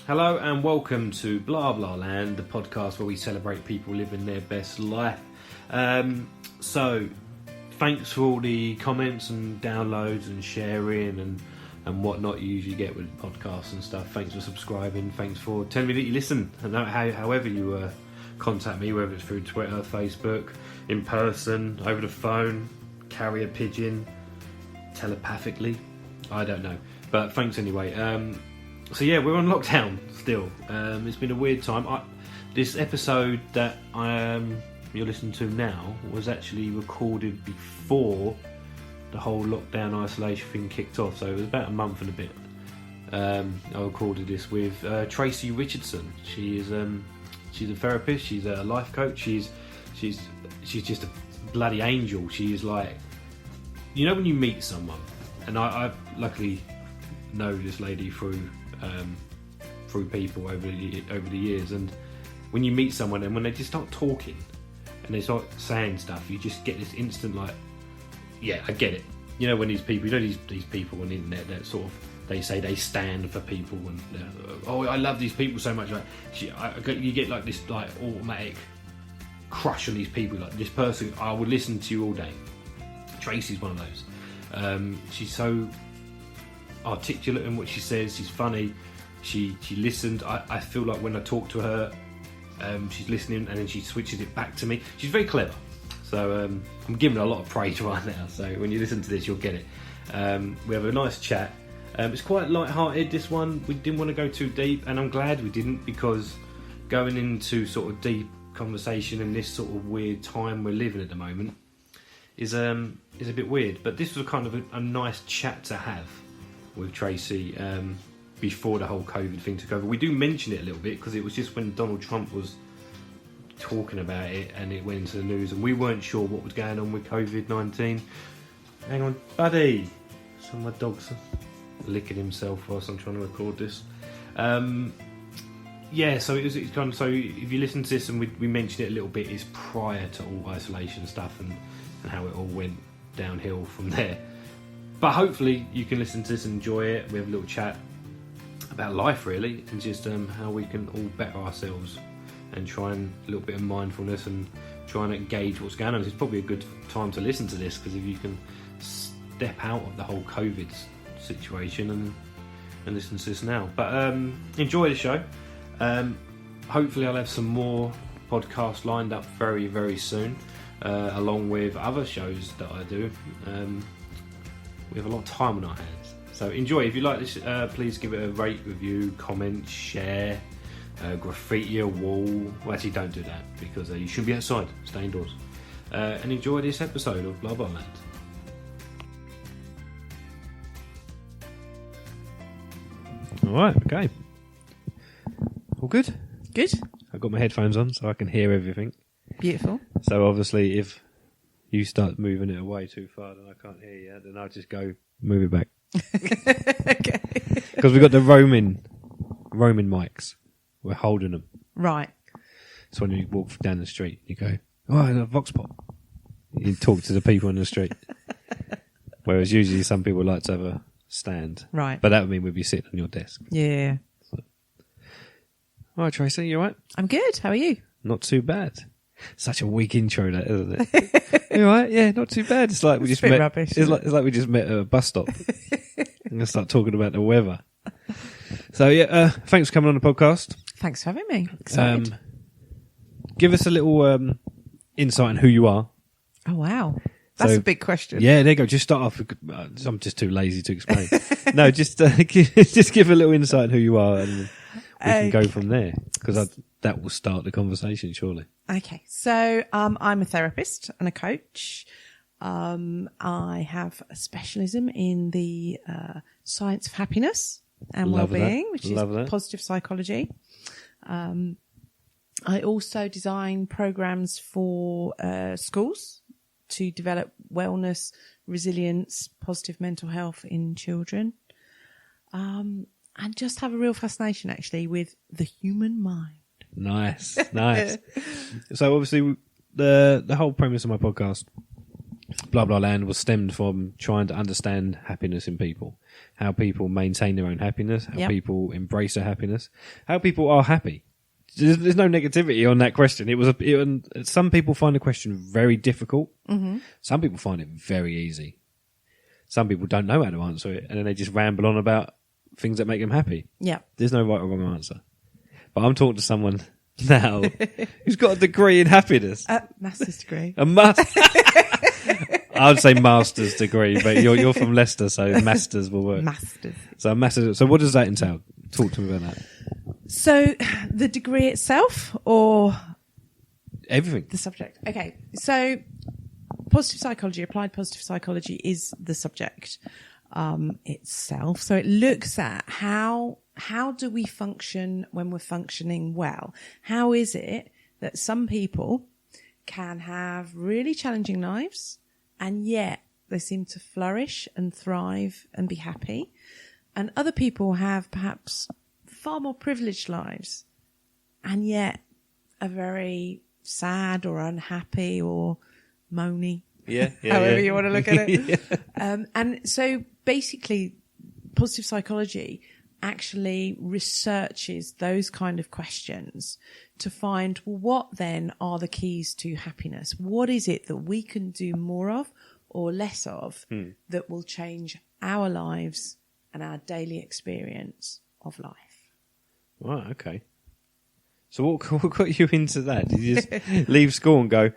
Hello and welcome to Blah Blah Land, the podcast where we celebrate people living their best life. So, thanks for all the comments and downloads and sharing and whatnot you usually get with podcasts and stuff. Thanks for subscribing. Thanks for telling me that you listen. And however you contact me, whether it's through Twitter, Facebook, in person, over the phone, carrier pigeon, telepathically, I don't know. But thanks anyway. So yeah, we're on lockdown still. It's been a weird time. This episode that you're listening to now was actually recorded before the whole lockdown isolation thing kicked off. So it was about a month and a bit. I recorded this with Tracey Richardson. She's a therapist. She's a life coach. She's just a bloody angel. She is like, you know, when you meet someone, and I luckily know this lady through people over the years, and when you meet someone and when they just start talking and they start saying stuff, you just get this instant like, yeah, I get it. You know, when these people, you know, these people on the internet that sort of, they say they stand for people and oh, I love these people so much. Like you get like this like automatic crush on these people. Like this person, I would listen to you all day. Tracy's one of those. She's so articulate in what she says. She's funny. She listened. I feel like when I talk to her, she's listening and then she switches it back to me. She's very clever. So I'm giving her a lot of praise right now. So when you listen to this, you'll get it. We have a nice chat. It's quite light-hearted, this one. We didn't want to go too deep, and I'm glad we didn't, because going into sort of deep conversation in this sort of weird time we're living at the moment is a bit weird. But this was kind of a nice chat to have with Tracey before the whole COVID thing took over. We do mention it a little bit because it was just when Donald Trump was talking about it and it went into the news and we weren't sure what was going on with COVID-19. Hang on, buddy. So my dog's licking himself whilst I'm trying to record this. Yeah, so it's kind of, so if you listen to this and we mentioned it a little bit, it's prior to all isolation stuff and how it all went downhill from there. But hopefully you can listen to this and enjoy it. We have a little chat about life, really, and just how we can all better ourselves and try and a little bit of mindfulness and trying to gauge what's going on. It's probably a good time to listen to this, because if you can step out of the whole COVID situation and listen to this now. But enjoy the show. Hopefully I'll have some more podcasts lined up very, very soon, along with other shows that I do. We have a lot of time on our hands, so enjoy. If you like this, please give it a rate, review, comment, share, graffiti a wall. Well, actually don't do that, because you should be outside, stay indoors, and enjoy this episode of Blah Blah Land. Alright, okay, all good? Good. I've got my headphones on so I can hear everything. Beautiful. So obviously if you start moving it away too far and I can't hear you, then I'll just go move it back. Okay. Because we've got the roaming mics. We're holding them. Right. So when you walk down the street, you go, oh, there's a vox pop. You talk to the people on the street. Whereas usually some people like to have a stand. Right. But that would mean we'd be sitting on your desk. Yeah. So. All right, Tracy, you all right? I'm good. How are you? Not too bad. Such a weak intro, that, isn't it? You all right? Yeah, not too bad. It's like we just met. Rubbish, it's like we just met at a bus stop. I'm gonna start talking about the weather. So yeah, thanks for coming on the podcast. Thanks for having me. Excited. Give us a little insight on who you are. Oh wow, that's a big question. Yeah, there you go. Just start off. I'm just too lazy to explain. No, just give a little insight on who you are, and we can go from there, because that will start the conversation, surely. Okay, so I'm a therapist and a coach. I have a specialism in the science of happiness and well-being, which is positive psychology. I also design programs for schools to develop wellness, resilience, positive mental health in children. And just have a real fascination, actually, with the human mind. Nice. So obviously the whole premise of my podcast Blah Blah Land was stemmed from trying to understand happiness in people, how people maintain their own happiness, how people embrace their happiness, how people are happy. There's no negativity on that question. Some people find the question very difficult. Mm-hmm. Some people find it very easy. Some people don't know how to answer it, and then they just ramble on about things that make them happy. Yeah, there's no right or wrong answer. But I'm talking to someone now who's got a degree in happiness, master's degree, I would say master's degree, but you're from Leicester, so masters will work. Masters. So masters. So what does that entail? Talk to me about that. So the degree itself, or everything, the subject. Okay, so positive psychology, applied positive psychology, is the subject itself. So it looks at how do we function when we're functioning well? How is it that some people can have really challenging lives and yet they seem to flourish and thrive and be happy, and other people have perhaps far more privileged lives and yet are very sad or unhappy or moany, however you want to look at it. And so basically positive psychology actually researches those kind of questions to find what then are the keys to happiness. What is it that we can do more of or less of that will change our lives and our daily experience of life? Right, okay. So what got you into that? Did you just leave school and go, do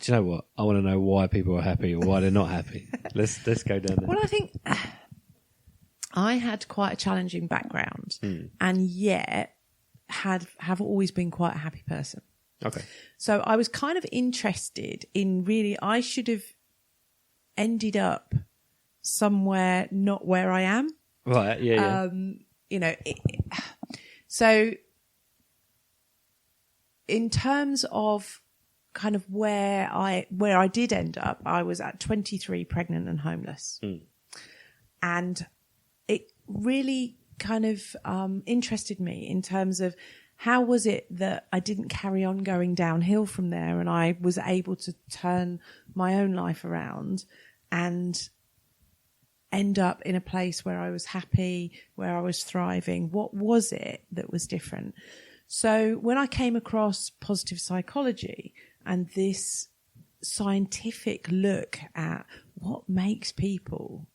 you know what? I want to know why people are happy or why they're not happy. Let's go down there. Well, I think I had quite a challenging background and yet have always been quite a happy person. Okay. So I was kind of interested in really, I should have ended up somewhere not where I am. Right, yeah. So in terms of kind of where I did end up, I was at 23 pregnant and homeless. And it really kind of interested me in terms of how was it that I didn't carry on going downhill from there and I was able to turn my own life around and end up in a place where I was happy, where I was thriving. What was it that was different? So when I came across positive psychology and this scientific look at what makes people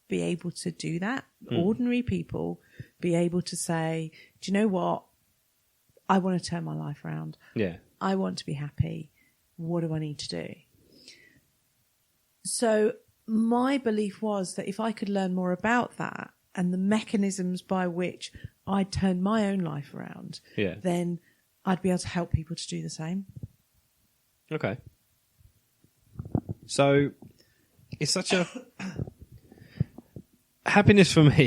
be able to do that, ordinary people be able to say, do you know what? I want to turn my life around. Yeah. I want to be happy. What do I need to do? So my belief was that if I could learn more about that and the mechanisms by which I'd turn my own life around, then I'd be able to help people to do the same. Okay. So it's such a happiness for me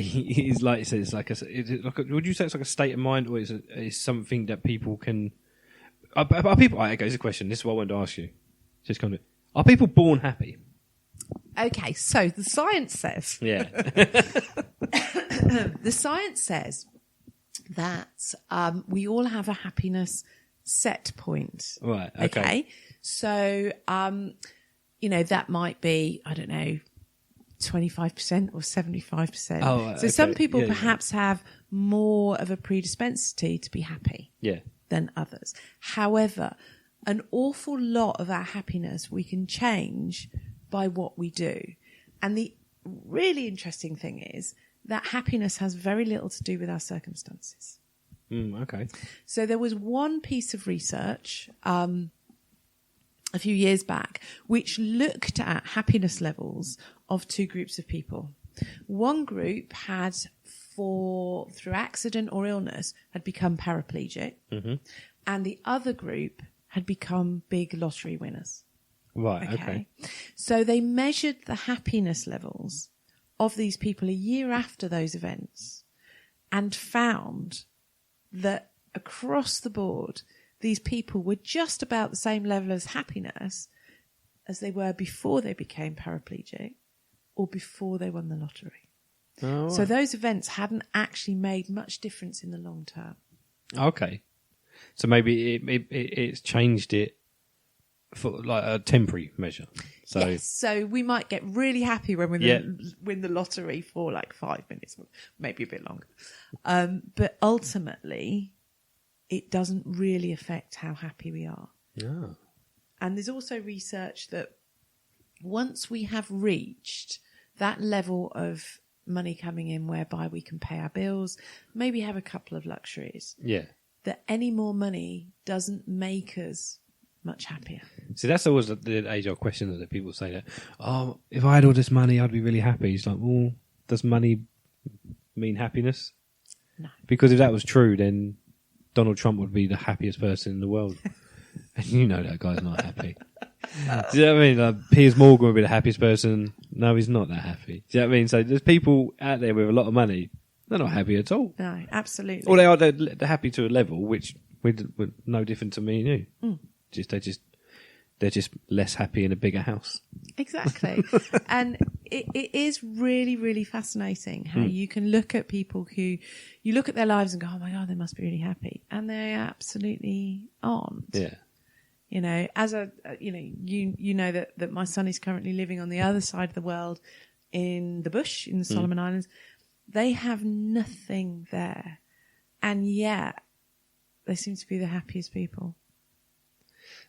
is like you said. It's like would you say it's like a state of mind, or is it something that people can? Are people? Okay, here's a question. This is what I wanted to ask you. Just kind of, are people born happy? Okay, so the science says. Yeah. The science says that we all have a happiness set point. Right. Okay. So, that might be, I don't know, 25% or 75%. Oh, so some people perhaps have more of a predisposition to be happy than others. However, an awful lot of our happiness we can change by what we do. And the really interesting thing is that happiness has very little to do with our circumstances. Okay. So there was one piece of research a few years back which looked at happiness levels of two groups of people. One group had, through accident or illness, had become paraplegic, and the other group had become big lottery winners. Right, okay. So they measured the happiness levels of these people a year after those events and found that across the board, these people were just about the same level of happiness as they were before they became paraplegic or before they won the lottery. Oh, right. So those events hadn't actually made much difference in the long term. Okay. So maybe it's changed it for like a temporary measure. So yes, so we might get really happy when we win the lottery for like 5 minutes, maybe a bit longer. But ultimately, it doesn't really affect how happy we are. yeah. And there's also research that once we have reached that level of money coming in whereby we can pay our bills, maybe have a couple of luxuries, Yeah. that any more money doesn't make us much happier. See, that's always the age-old question that people say that, oh, if I had all this money, I'd be really happy. It's like, well, does money mean happiness? No. Because if that was true, then Donald Trump would be the happiest person in the world. And you know that guy's not happy. Do you know what I mean? Like, Piers Morgan would be the happiest person. No, he's not that happy. Do you know what I mean? So there's people out there with a lot of money. They're not happy at all. No, absolutely. Or they are. They're happy to a level which we're no different to me and you. Mm. They're just less happy in a bigger house. Exactly. And it is really, really fascinating how you can look at people who you look at their lives and go, oh my God, they must be really happy. And they absolutely aren't. Yeah. You know, as you know that my son is currently living on the other side of the world in the bush, in the Solomon Islands. They have nothing there. And yet they seem to be the happiest people.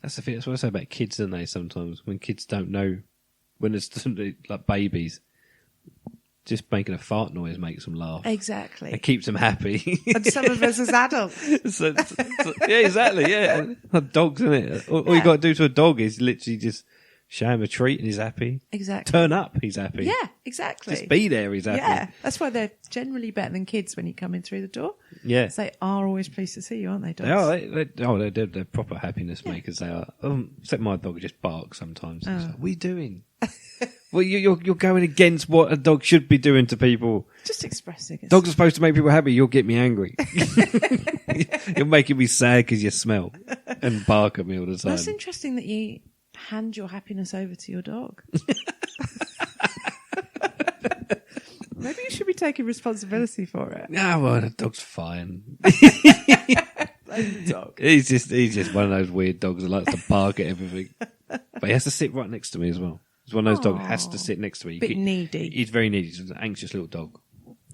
That's the thing. That's what I say about kids, don't they? Sometimes when kids don't know, when it's like babies, just making a fart noise makes them laugh. Exactly. It keeps them happy. And some of us as adults. so, yeah, exactly. Yeah, and dogs, isn't it? All you got to do to a dog is literally just show him a treat and he's happy. Exactly. Turn up, he's happy. Yeah, exactly. Just be there, he's happy. Yeah, that's why they're generally better than kids when you come in through the door. Yeah. So they are always pleased to see you, aren't they, dogs? They are. They're proper happiness makers. They are. Except my dog just barks sometimes. It's like, what are you doing? Well, you're going against what a dog should be doing to people. Just expressing it. Dogs are supposed to make people happy. You'll get me angry. You're making me sad because you smell and bark at me all the time. That's interesting that you hand your happiness over to your dog. Maybe you should be taking responsibility for it. No, well, the dog's fine. Blame the dog. He's just one of those weird dogs that likes to bark at everything. But he has to sit right next to me as well. He's one of those dogs that has to sit next to me. Bit needy. He's very needy. He's an anxious little dog.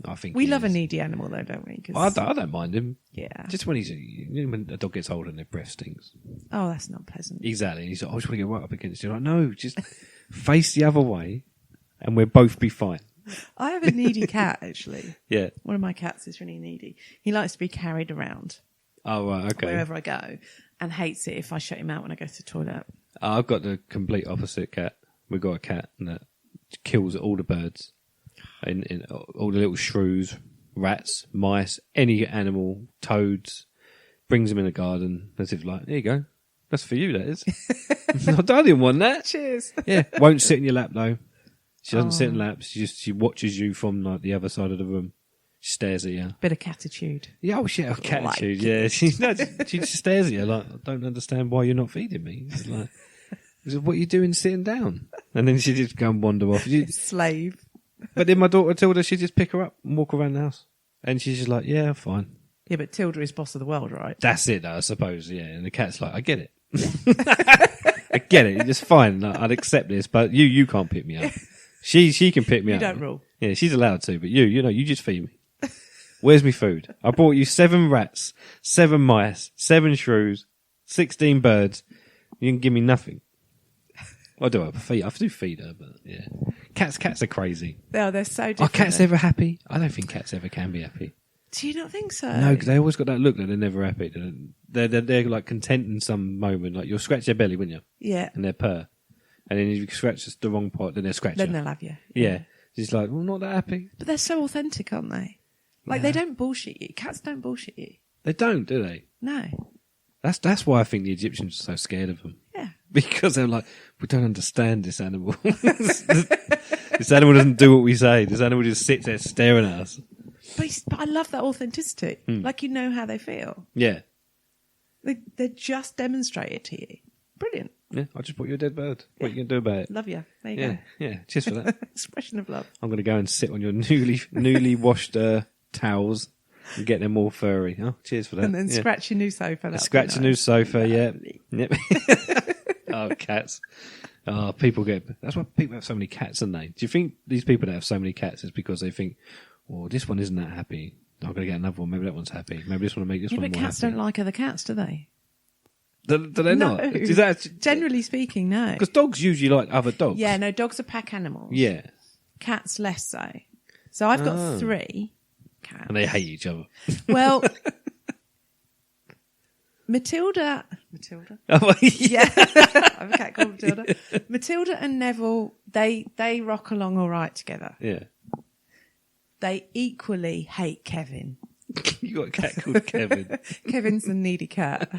I think we love a needy animal, though, don't we? I don't mind him. Yeah. Just when when a dog gets older and their breath stinks. Oh, that's not pleasant. Exactly. And he's like, I just want to get right up against you. Like, no, just face the other way and we'll both be fine. I have a needy cat, actually. Yeah. One of my cats is really needy. He likes to be carried around. Oh, right, okay. Wherever I go, and hates it if I shut him out when I go to the toilet. I've got the complete opposite cat. We've got a cat that kills all the birds. In all the little shrews, rats, mice, any animal, toads, brings them in the garden as if like, there you go. That's for you, that is. I didn't want that. Cheers. Yeah. Won't sit in your lap though. She doesn't sit in laps. She watches you from like the other side of the room. She stares at you. Bit of catitude. Yeah, oh shit, catitude. Yeah, she just stares at you like, I don't understand why you're not feeding me. It's like, what are you doing sitting down? And then she just go and wander off. Slave. But then my daughter Tilda, she just pick her up and walk around the house. And she's just like, yeah, fine. Yeah, but Tilda is boss of the world, right? That's it, though, I suppose, yeah. And the cat's like, I get it. I get it. It's fine. I'd accept this, but you can't pick me up. She can pick me up. You don't rule. Yeah, she's allowed to, but you just feed me. Where's me food? I bought you 7 rats, 7 mice, 7 shrews, 16 birds. You can give me nothing. I do have to feed her, but yeah. Cats are crazy. They're so different. Are cats ever happy? I don't think cats ever can be happy. Do you not think so? No, because they always got that look that they're never happy. They're like content in some moment. Like you'll scratch their belly, wouldn't you? Yeah. And they're purr. And then if you scratch the wrong part, then they'll scratch Then you. they'll have you. Yeah. It's like, well, not that happy. But they're so authentic, aren't they? Like they don't bullshit you. Cats don't bullshit you. They don't, do they? No. That's why I think the Egyptians are so scared of them. Yeah. Because they're like, we don't understand this animal. This animal doesn't do what we say. This animal just sits there staring at us. But I love that authenticity. Like you know how they feel. Yeah. They just demonstrate it to you. Brilliant. Yeah, I just bought you a dead bird. What are you going to do about it? Love you. There you go. Yeah, cheers for that. Expression of love. I'm going to go and sit on your newly washed towels and get them all furry. Oh, cheers for that. And then scratch your new sofa. Scratch a new sofa, yeah. Yep. Oh, cats. Oh, that's why people have so many cats, don't they? Do you think these people that have so many cats is because they think, oh, this one isn't that happy. I'm going to get another one. Maybe that one's happy. Maybe this one will make this one more happy. But cats don't like other cats, do they? Do they not? Is that, generally speaking, no. Because dogs usually like other dogs. Yeah, no, dogs are pack animals. Yeah. Cats less so. So I've got 3 cats. And they hate each other. Well, Matilda. Oh, Yeah. I have a cat called Matilda. Matilda and Neville, they rock along all right together. Yeah. They equally hate Kevin. You got a cat called Kevin. Kevin's the needy cat.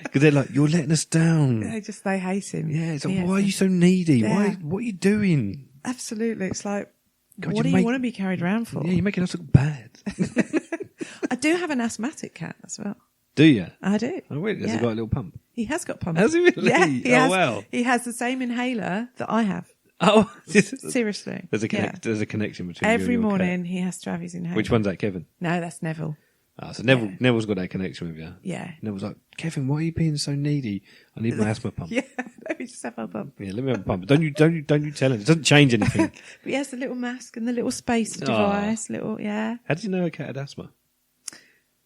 Because they're like, you're letting us down. They hate him. Yeah, it's like, why are you so needy? Yeah. What are you doing? Absolutely. It's like, God, what do you want to be carried around for? Yeah, you're making us look bad. I do have an asthmatic cat as well. Do you? I do. Oh, really? Has he got a little pump? He has got pump. Has he really? Yeah, he has. Wow. He has the same inhaler that I have. Oh, Seriously. There's a connection between every you and your morning cat. he has to have his inhaler. Which one's that, Kevin? No, that's Neville. Oh, so Neville's got that connection with you. Yeah. Neville's like, Kevin, why are you being so needy? I need my asthma pump. Yeah, let me just have a pump. Yeah, let me have a pump. Don't you tell him. It doesn't change anything. But he has the little mask and the little space device. Yeah. How did you know a cat had asthma?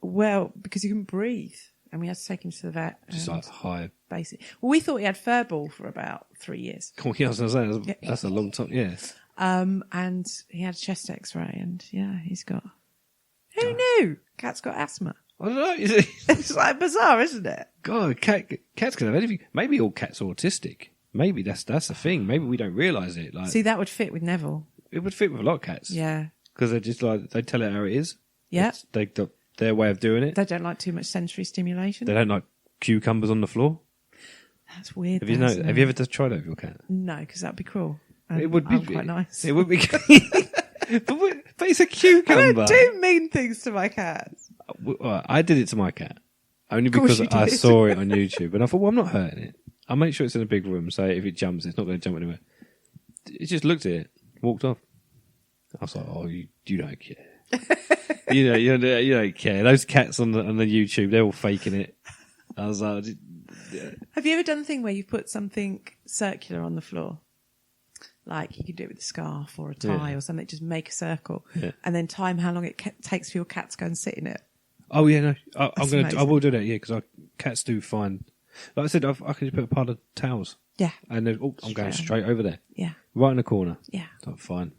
Well, because he couldn't breathe, and we had to take him to the vet. Just like high. Basic. Well, we thought he had furball for about 3 years. Come on, yeah, I was going to say, that's a long time. Yeah. And he had a chest X-ray, and he's got. Who knew? Cat's got asthma. I don't know. It's like bizarre, isn't it? God, cats can have anything. Maybe all cats are autistic. Maybe that's the thing. Maybe we don't realise it. Like, see, that would fit with Neville. it would fit with a lot of cats. Yeah. Because they're just like, they tell it how it is. Yeah. Their way of doing it. They don't like too much sensory stimulation. They don't like cucumbers on the floor. That's weird. Have you ever tried that with your cat? No, because that'd be cruel. It would be I'm quite nice. It would be. but it's a cucumber. I don't do mean things to my cats. I did it to my cat only Of course because you I did. saw it on YouTube, and I thought, well, I'm not hurting it. I'll make sure it's in a big room, so if it jumps, it's not going to jump anywhere. It just looked at it, walked off. I was like, oh, you don't care. you don't care. Those cats on the YouTube, they're all faking it. I was like, Have you ever done the thing where you put something circular on the floor? Like you could do it with a scarf or a tie or something, just make a circle and then time how long it takes for your cat to go and sit in it. Oh yeah, no, I will do that. Yeah, because cats do find. Like I said, I can just put a pile of towels. Yeah, and then I'm going straight over there. Yeah, right in the corner. Yeah, so fine.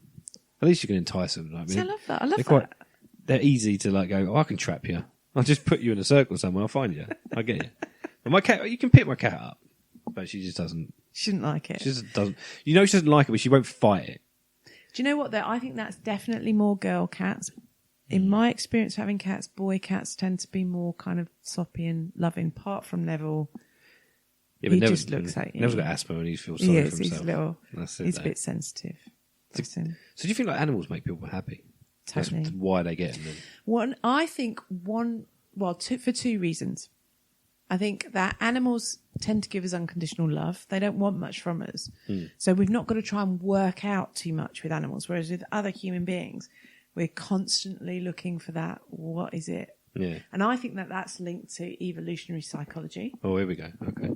At least you can entice them. Like, I love that. I love that. They're easy to like go. Oh, I can trap you. I'll just put you in a circle somewhere. I'll find you. I get you. But my cat, you can pick my cat up, but she just doesn't. She shouldn't like it. She just doesn't. You know, she doesn't like it, but she won't fight it. Do you know what, though? I think that's definitely more girl cats. In my experience having cats, boy cats tend to be more kind of soppy and loving, apart from Neville. Yeah, he just looks at you. Neville's got asthma and he feels sorry for himself. He's a bit sensitive. So do you think like animals make people happy? Totally. That's why they get them. For 2 reasons. I think that animals tend to give us unconditional love. They don't want much from us. So we've not got to try and work out too much with animals. Whereas with other human beings, we're constantly looking for that. What is it? Yeah. And I think that that's linked to evolutionary psychology. Oh, here we go. Okay.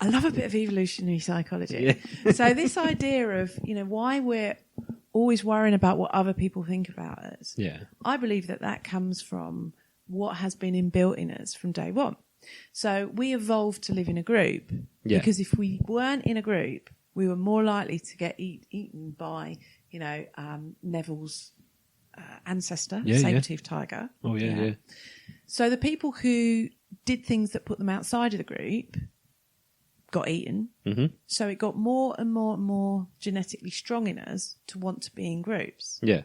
I love a bit of evolutionary psychology. Yeah. So this idea of, why we're always worrying about what other people think about us. Yeah. I believe that comes from what has been inbuilt in us from day one. So we evolved to live in a group because if we weren't in a group, we were more likely to get eaten by, Neville's ancestor, saber-toothed tiger. Oh, yeah. So the people who did things that put them outside of the group got eaten. Mm-hmm. So it got more and more and more genetically strong in us to want to be in groups. Yeah.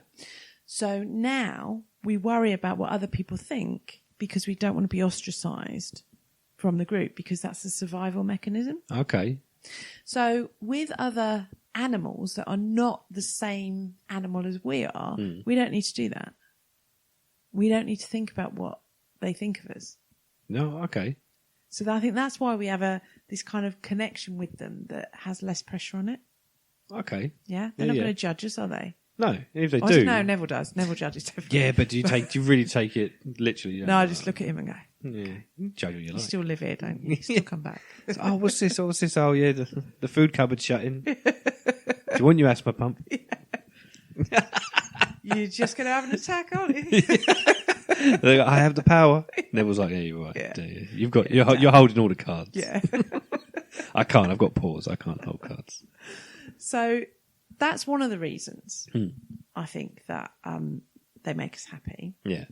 So now we worry about what other people think because we don't want to be ostracised from the group because that's a survival mechanism. Okay. So with other animals that are not the same animal as we are, we don't need to do that. We don't need to think about what they think of us. No, okay. So I think that's why we have this kind of connection with them that has less pressure on it. Okay. Yeah? They're not going to judge us, are they? No, if they I do. don't know, Neville does. Neville judges everything. Yeah, but do you really take it literally? No, I just look at him and go, Yeah, you judge what you you like. still live here, don't you? You still come back. Oh, what's this? Oh, what's this? Oh, yeah, the food cupboard's shutting. Do you want your asthma pump? You're just going to have an attack, aren't you? They go, I have the power. Neville's like, yeah, you're right. Yeah. You've got, you're holding all the cards. Yeah. I can't. I've got paws. I can't hold cards. So that's one of the reasons I think that they make us happy. Yeah.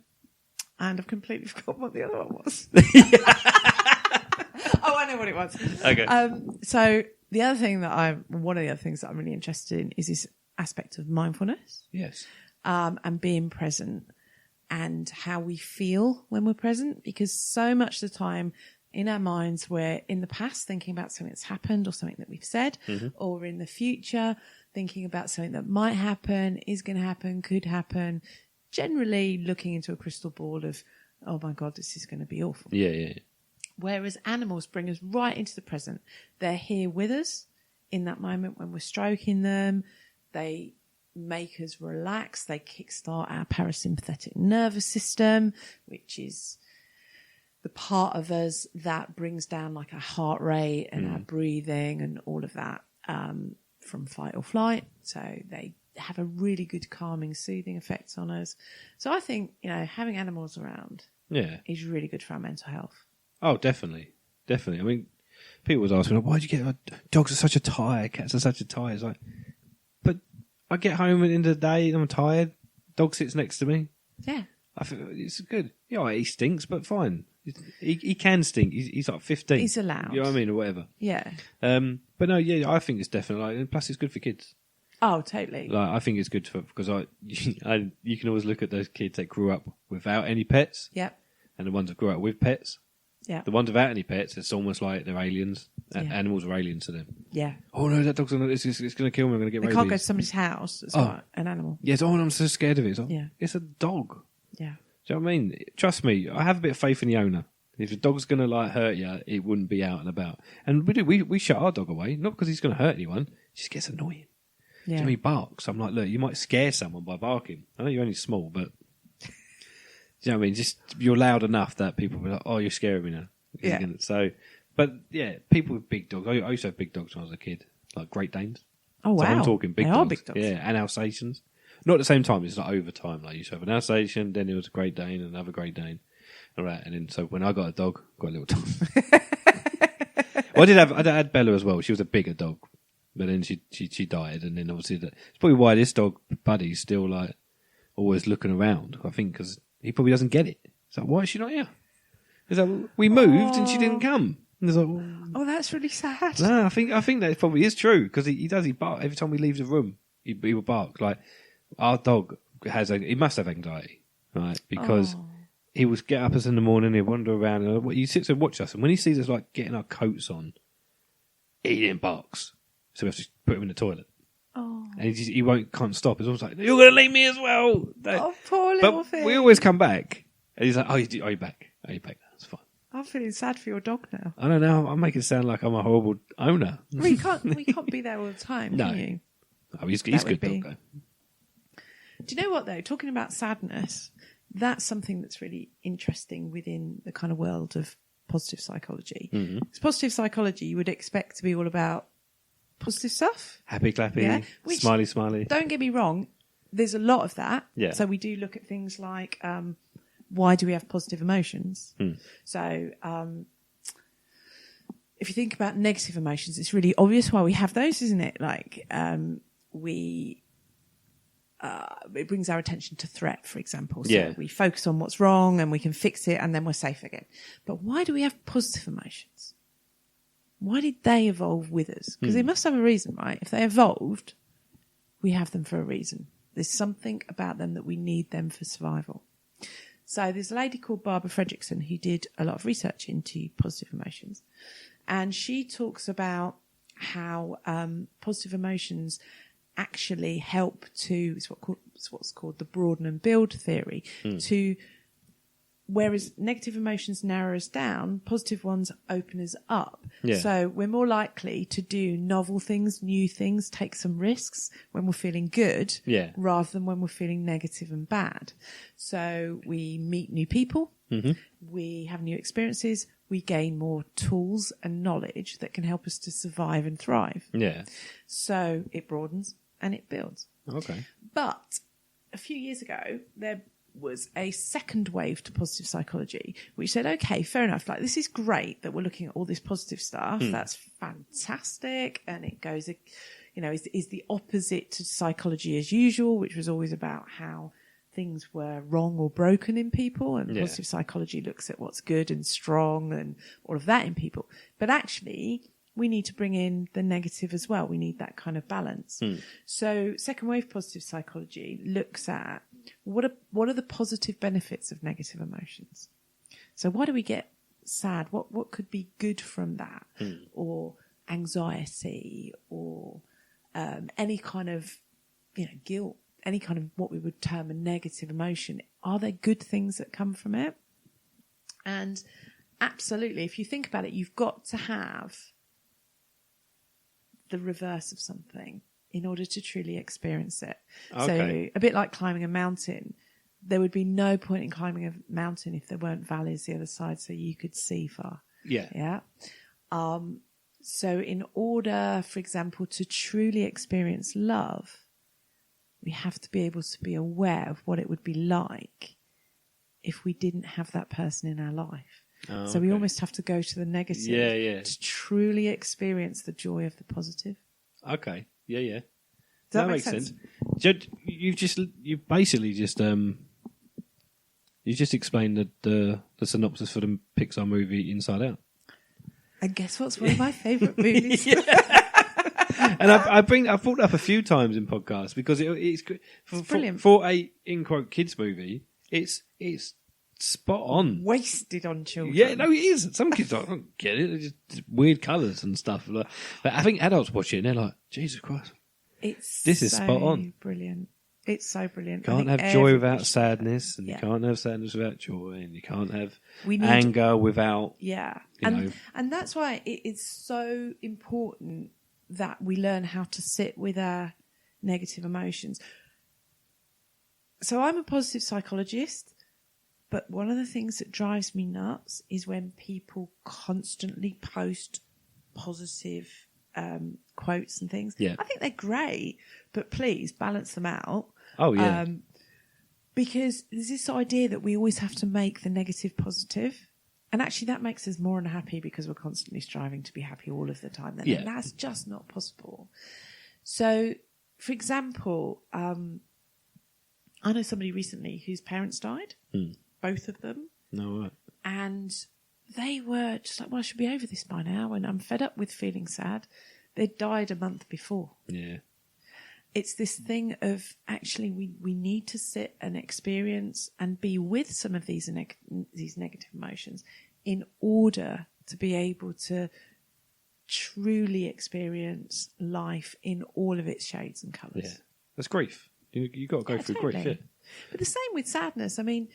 And I've completely forgotten what the other one was. Oh, I know what it was. Okay. So the other thing one of the other things that I'm really interested in is this aspect of mindfulness. Yes. And being present and how we feel when we're present, because so much of the time in our minds we're in the past thinking about something that's happened or something that we've said, or in the future thinking about something that might happen, is going to happen, could happen, generally looking into a crystal ball of, oh my God, this is going to be awful. Yeah. Whereas animals bring us right into the present. They're here with us in that moment when we're stroking them. They make us relax. They kickstart our parasympathetic nervous system, which is the part of us that brings down like our heart rate and our breathing and all of that from fight or flight. So they have a really good calming, soothing effect on us. So I think, having animals around is really good for our mental health. Oh, definitely. I mean, people always ask me, why do you get dogs are such a tire, cats are such a tire. It's like, but I get home at the end of the day and I'm tired. Dog sits next to me. Yeah. I feel it's good. Yeah, he stinks, but fine. He can stink. He's like 15. He's allowed. You know what I mean, or whatever. Yeah. But no, yeah, I think it's definitely and plus it's good for kids. Oh, totally. Like I think it's good because you can always look at those kids that grew up without any pets. Yep. And the ones that grew up with pets. Yeah. The ones without any pets, it's almost like they're aliens. Yeah. Animals are aliens to them. Yeah. Oh no, that dog's going to kill me. I'm going to get They rabies. can't go to somebody's house. It's like an animal. Yes. Oh, and I'm so scared of it. It's like, Yeah. It's a dog. Yeah. Do you know what I mean? Trust me, I have a bit of faith in the owner. If the dog's going to hurt you, it wouldn't be out and about. And we shut our dog away, not because he's going to hurt anyone. He just gets annoying. Yeah. So he barks. I'm like, look, you might scare someone by barking. I know you're only small, but do you know what I mean? Just you're loud enough that people will be like, oh, you're scaring me now. Yeah. So, but yeah, people with big dogs. I used to have big dogs when I was a kid, like Great Danes. Oh, wow. So I'm talking big they dogs. Are big dogs. Yeah, and Alsatians. Not at the same time. It's like over time. Like you used to have an Alsatian, then there was a Great Dane, another Great Dane. All right, and then so when I got a dog, got a little dog. Well, I had Bella as well. She was a bigger dog, but then she died, and then obviously it's probably why this dog Buddy's still like always looking around. I think because he probably doesn't get it. It's like, why is she not here? It's like we moved and she didn't come. And it's like, oh, that's really sad. No, I think that probably is true because he bark every time we leave the room. He will bark. Like our dog he must have anxiety, right? Because he would get up us in the morning, he'd wander around, and he sits and watch us. And when he sees us like getting our coats on, he then barks. So we have to put him in the toilet. Oh, and can't stop. It's almost like you're going to leave me as well. Oh, poor little thing. We always come back, and he's like, "Oh, are you back? Are you back? That's fine." I'm feeling sad for your dog now. I don't know. I'm making it sound like I'm a horrible owner. We can't be there all the time, No. can you? Oh, he's good dog though. Do you know what though? Talking about sadness, that's something that's really interesting within the kind of world of positive psychology. Mm-hmm. Because positive psychology you would expect to be all about positive stuff. Happy clappy, Which, smiley. Don't get me wrong, there's a lot of that. Yeah. So we do look at things like why do we have positive emotions? So if you think about negative emotions, it's really obvious why we have those, isn't it? Like it brings our attention to threat, for example. So we focus on what's wrong and we can fix it and then we're safe again. But why do we have positive emotions? Why did they evolve with us? Because they must have a reason, right? If they evolved, we have them for a reason. There's something about them that we need them for survival. So there's a lady called Barbara Fredrickson who did a lot of research into positive emotions. And she talks about how positive emotions actually help to, it's what's called the broaden and build theory, to, whereas negative emotions narrow us down, positive ones open us up. Yeah. So we're more likely to do novel things, new things, take some risks when we're feeling good rather than when we're feeling negative and bad. So we meet new people, we have new experiences, we gain more tools and knowledge that can help us to survive and thrive. Yeah. So it broadens and it builds. Okay. But a few years ago, there was a second wave to positive psychology, which said, okay, fair enough. Like, this is great that we're looking at all this positive stuff. That's fantastic. And it goes, is the opposite to psychology as usual, which was always about how things were wrong or broken in people. And positive psychology looks at what's good and strong and all of that in people. But actually, we need to bring in the negative as well. We need that kind of balance. So second wave positive psychology looks at what are the positive benefits of negative emotions. So why do we get sad? What could be good from that? Or anxiety, or any kind of guilt, any kind of what we would term a negative emotion. Are there good things that come from it? And absolutely, if you think about it, you've got to have the reverse of something in order to truly experience it. Okay. So a bit like climbing a mountain, there would be no point in climbing a mountain if there weren't valleys the other side so you could see far. Yeah. So in order, for example, to truly experience love, we have to be able to be aware of what it would be like if we didn't have that person in our life. So we almost have to go to the negative to truly experience the joy of the positive. Okay. Yeah. Does that make sense? You've basically just you just explained the synopsis for the Pixar movie Inside Out. And guess what's one of my favourite movies? And I've brought it up a few times in podcasts because it's brilliant for a in quote kids movie. It's spot on. Wasted on children. Yeah, no, it is. Some kids don't get it. It's just weird colours and stuff. But I think adults watch it and they're like, Jesus Christ, this is spot on. Brilliant. It's so brilliant. Can't have joy without sadness, and you can't have sadness without joy, and you can't have anger without. Yeah, and that's why it's so important that we learn how to sit with our negative emotions. So I'm a positive psychologist, but one of the things that drives me nuts is when people constantly post positive quotes and things. Yeah. I think they're great, but please balance them out. Oh, yeah. Because there's this idea that we always have to make the negative positive. And actually that makes us more unhappy because we're constantly striving to be happy all of the time. And that's just not possible. So, for example, I know somebody recently whose parents died, both of them. No, right. And they were just like, well, I should be over this by now, and I'm fed up with feeling sad. They died a month before. Yeah. It's this thing of actually we need to sit and experience and be with some of these negative emotions in order to be able to truly experience life in all of its shades and colours. Yeah, that's grief. You got to go through grief, yeah. But the same with sadness. I mean,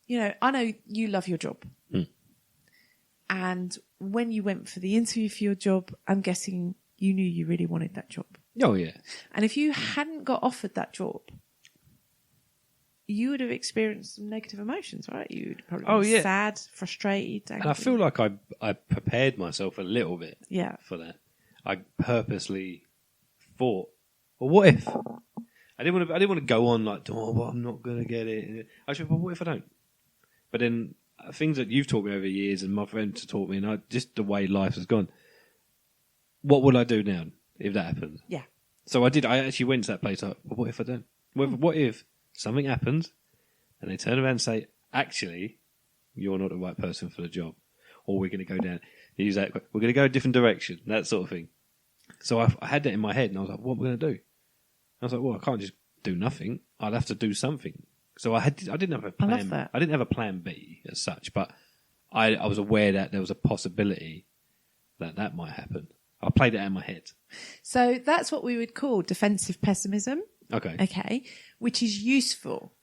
I know you love your job. And when you went for the interview for your job, I'm guessing you knew you really wanted that job. Oh, yeah. And if you hadn't got offered that job, you would have experienced some negative emotions, right? You'd probably be sad, frustrated, angry. And I feel like I prepared myself a little bit for that. I purposely thought, well, what if? I didn't want to go on like, well, I'm not going to get it. I said, well, what if I don't? But then things that you've taught me over the years and my friends have taught me, and just the way life has gone, what would I do now if that happened? Yeah. So I actually went to that place like, well, what if I don't? What if something happens and they turn around and say, actually, you're not the right person for the job, or we're going to go down, we're going to go a different direction, that sort of thing. So I had that in my head and I was like, what am I going to do? I was like, well, I can't just do nothing. I'd have to do something. So I didn't have a plan. I love that. I didn't have a plan B as such, but I was aware that there was a possibility that might happen. I played it out in my head. So that's what we would call defensive pessimism. Okay. Okay. Which is useful.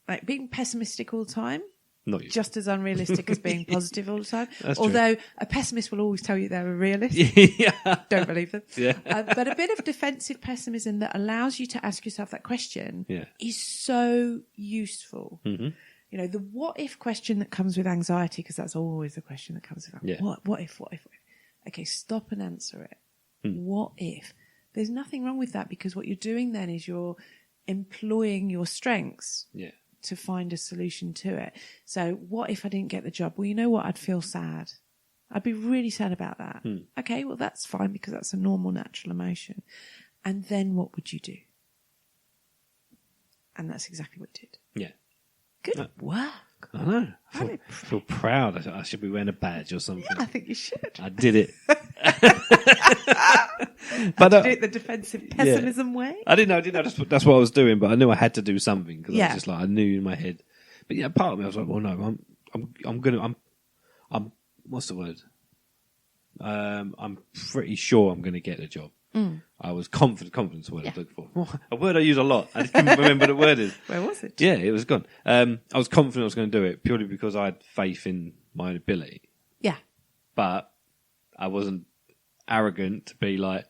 Like being pessimistic all the time Not you. just as unrealistic as being positive all the time. That's true. Although a pessimist will always tell you they're a realist. Yeah. Don't believe them. Yeah. But a bit of defensive pessimism that allows you to ask yourself that question Yeah. is so useful. Mm-hmm. You know, the what if question that comes with anxiety, because that's always the question that comes with Yeah. what if. Okay, stop and answer it. Mm. What if? There's nothing wrong with that, because what you're doing then is you're employing your strengths Yeah. to find a solution to it. So what if I didn't get the job? Well, you know what? I'd feel sad. I'd be really sad about that. Mm. Okay, well, that's fine, because that's a normal, natural emotion. And then what would you do? And that's exactly what you did. Yeah. Good work. I know. I Very feel proud. I should be wearing a badge or something. I think you should. I did it. But do it the defensive pessimism way. I didn't know. That's what I was doing, but I knew I had to do something, because I Yeah. was just like, I knew in my head. But yeah, part of me I was like, well, no, I'm what's the word? I'm pretty sure I'm going to get the job. Mm. I was confident. Confidence is the word I was looking for. A word I use a lot. I just can't remember the word is. Where was it? Yeah, it was gone. I was confident I was going to do it purely because I had faith in my own ability. Yeah. But I wasn't arrogant to be like,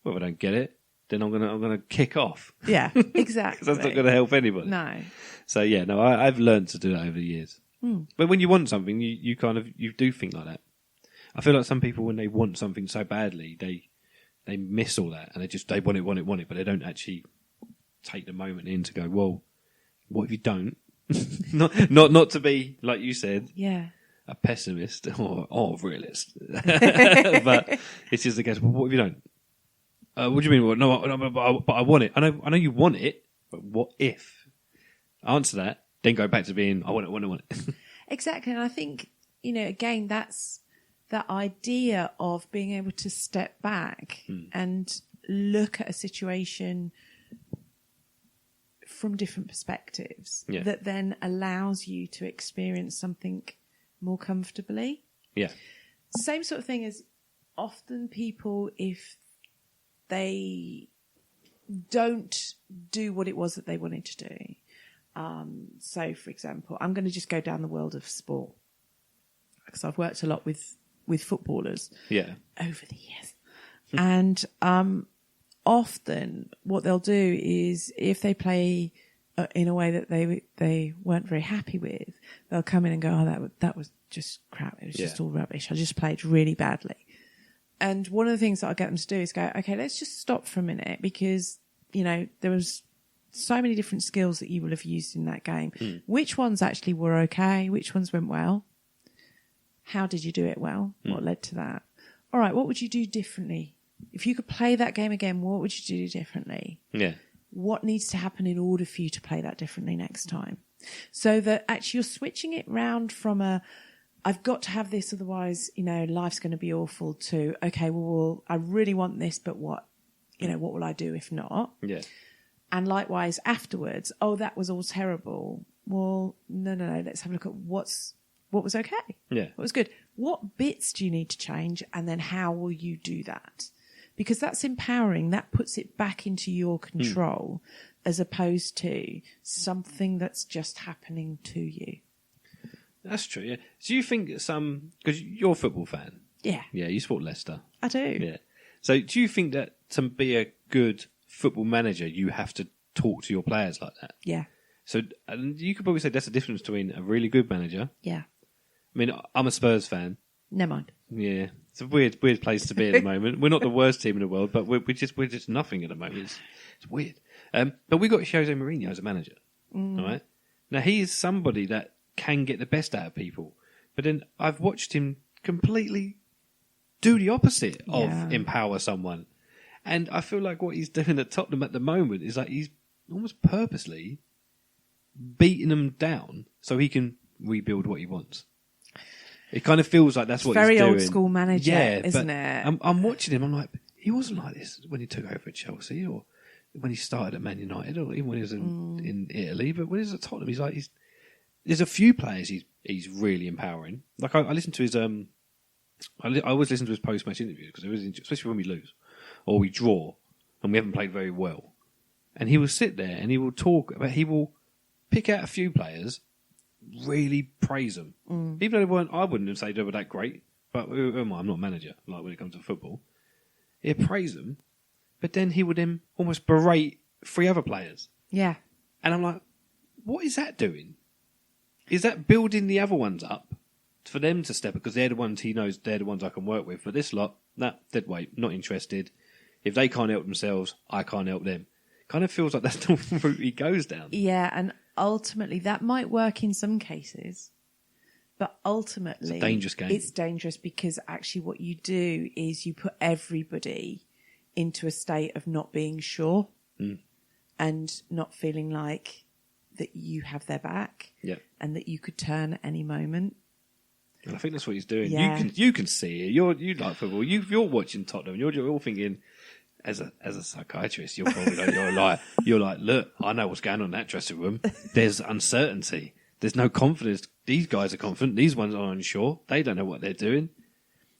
well, if I don't get it, then I'm gonna kick off. Yeah, exactly. Because that's not going to help anybody. No. So yeah, no, I've learned to do that over the years. Mm. But when you want something, you do think like that. I feel like some people, when they want something so badly, they miss all that, and they want it, but they don't actually take the moment in to go, well, what if you don't? not to be, like you said, Yeah. a pessimist or a realist. But it's just the case, well, what if you don't? What do you mean? Well, no, but I want it. I know you want it, but what if? Answer that, then go back to being, I want it. Exactly. And I think, again, that's that idea of being able to step back and look at a situation from different perspectives that then allows you to experience something more comfortably. Yeah. Same sort of thing as often people, if they don't do what it was that they wanted to do. So, for example, I'm going to just go down the world of sport, because I've worked a lot with footballers over the years. And often what they'll do is, if they play in a way that they weren't very happy with, they'll come in and go, oh, that was just crap. It was just all rubbish. I just played really badly. And one of the things that I get them to do is go, okay, let's just stop for a minute, because, there was so many different skills that you will have used in that game. Which ones actually were okay? Which ones went well? How did you do it well? What led to that? All right, what would you do differently? If you could play that game again, what would you do differently? Yeah. What needs to happen in order for you to play that differently next time? So that actually you're switching it round from I've got to have this, otherwise, life's going to be awful, to, okay, well, I really want this, but what will I do if not? Yeah. And likewise afterwards, oh, that was all terrible. Well, no, let's have a look at what was okay. Yeah. What was good. What bits do you need to change? And then how will you do that? Because that's empowering. That puts it back into your control as opposed to something that's just happening to you. That's true, yeah. So you think because you're a football fan. Yeah. Yeah, you support Leicester. I do. Yeah. So do you think that to be a good football manager, you have to talk to your players like that? Yeah. So and you could probably say that's the difference between a really good manager. Yeah. I mean, I'm a Spurs fan. Never mind. Yeah. It's a weird place to be at the moment. We're not the worst team in the world, but we're just nothing at the moment. It's weird. But we got Jose Mourinho as a manager. All right. Now he is somebody that can get the best out of people, but then I've watched him completely do the opposite of empower someone. And I feel like what he's doing at Tottenham at the moment is like he's almost purposely beating them down so he can rebuild what he wants. It kind of feels like that's what he's doing. Very old school manager, isn't it? I'm watching him. I'm like, he wasn't like this when he took over at Chelsea, or when he started at Man United, or even when he was in Italy. But when he's at Tottenham, there's a few players he's really empowering. Like I listened to his I always listen to his post match interviews, because it was especially when we lose or we draw and we haven't played very well. And he will sit there and he will talk about, he will pick out a few players really praise them. Even though they weren't, I wouldn't say they were that great, but who am I? I'm not a manager, like when it comes to football. He'd praise them, but then he would then almost berate 3 other players. Yeah. And I'm like, what is that doing? Is that building the other ones up for them to step up? Because they're the ones he knows, they're the ones I can work with. But this lot, dead weight, not interested. If they can't help themselves, I can't help them. Kind of feels like that's the route he goes down. Yeah, and ultimately that might work in some cases, but ultimately it's a dangerous game. It's dangerous because actually what you do is you put everybody into a state of not being sure and not feeling like that you have their back and that you could turn at any moment. And I think that's what he's doing. Yeah. You can see it. You like football. You're watching Tottenham. You're all thinking, as a psychiatrist, you're probably you're like, look, I know what's going on in that dressing room. There's uncertainty. There's no confidence. These guys are confident. These ones are unsure. They don't know what they're doing.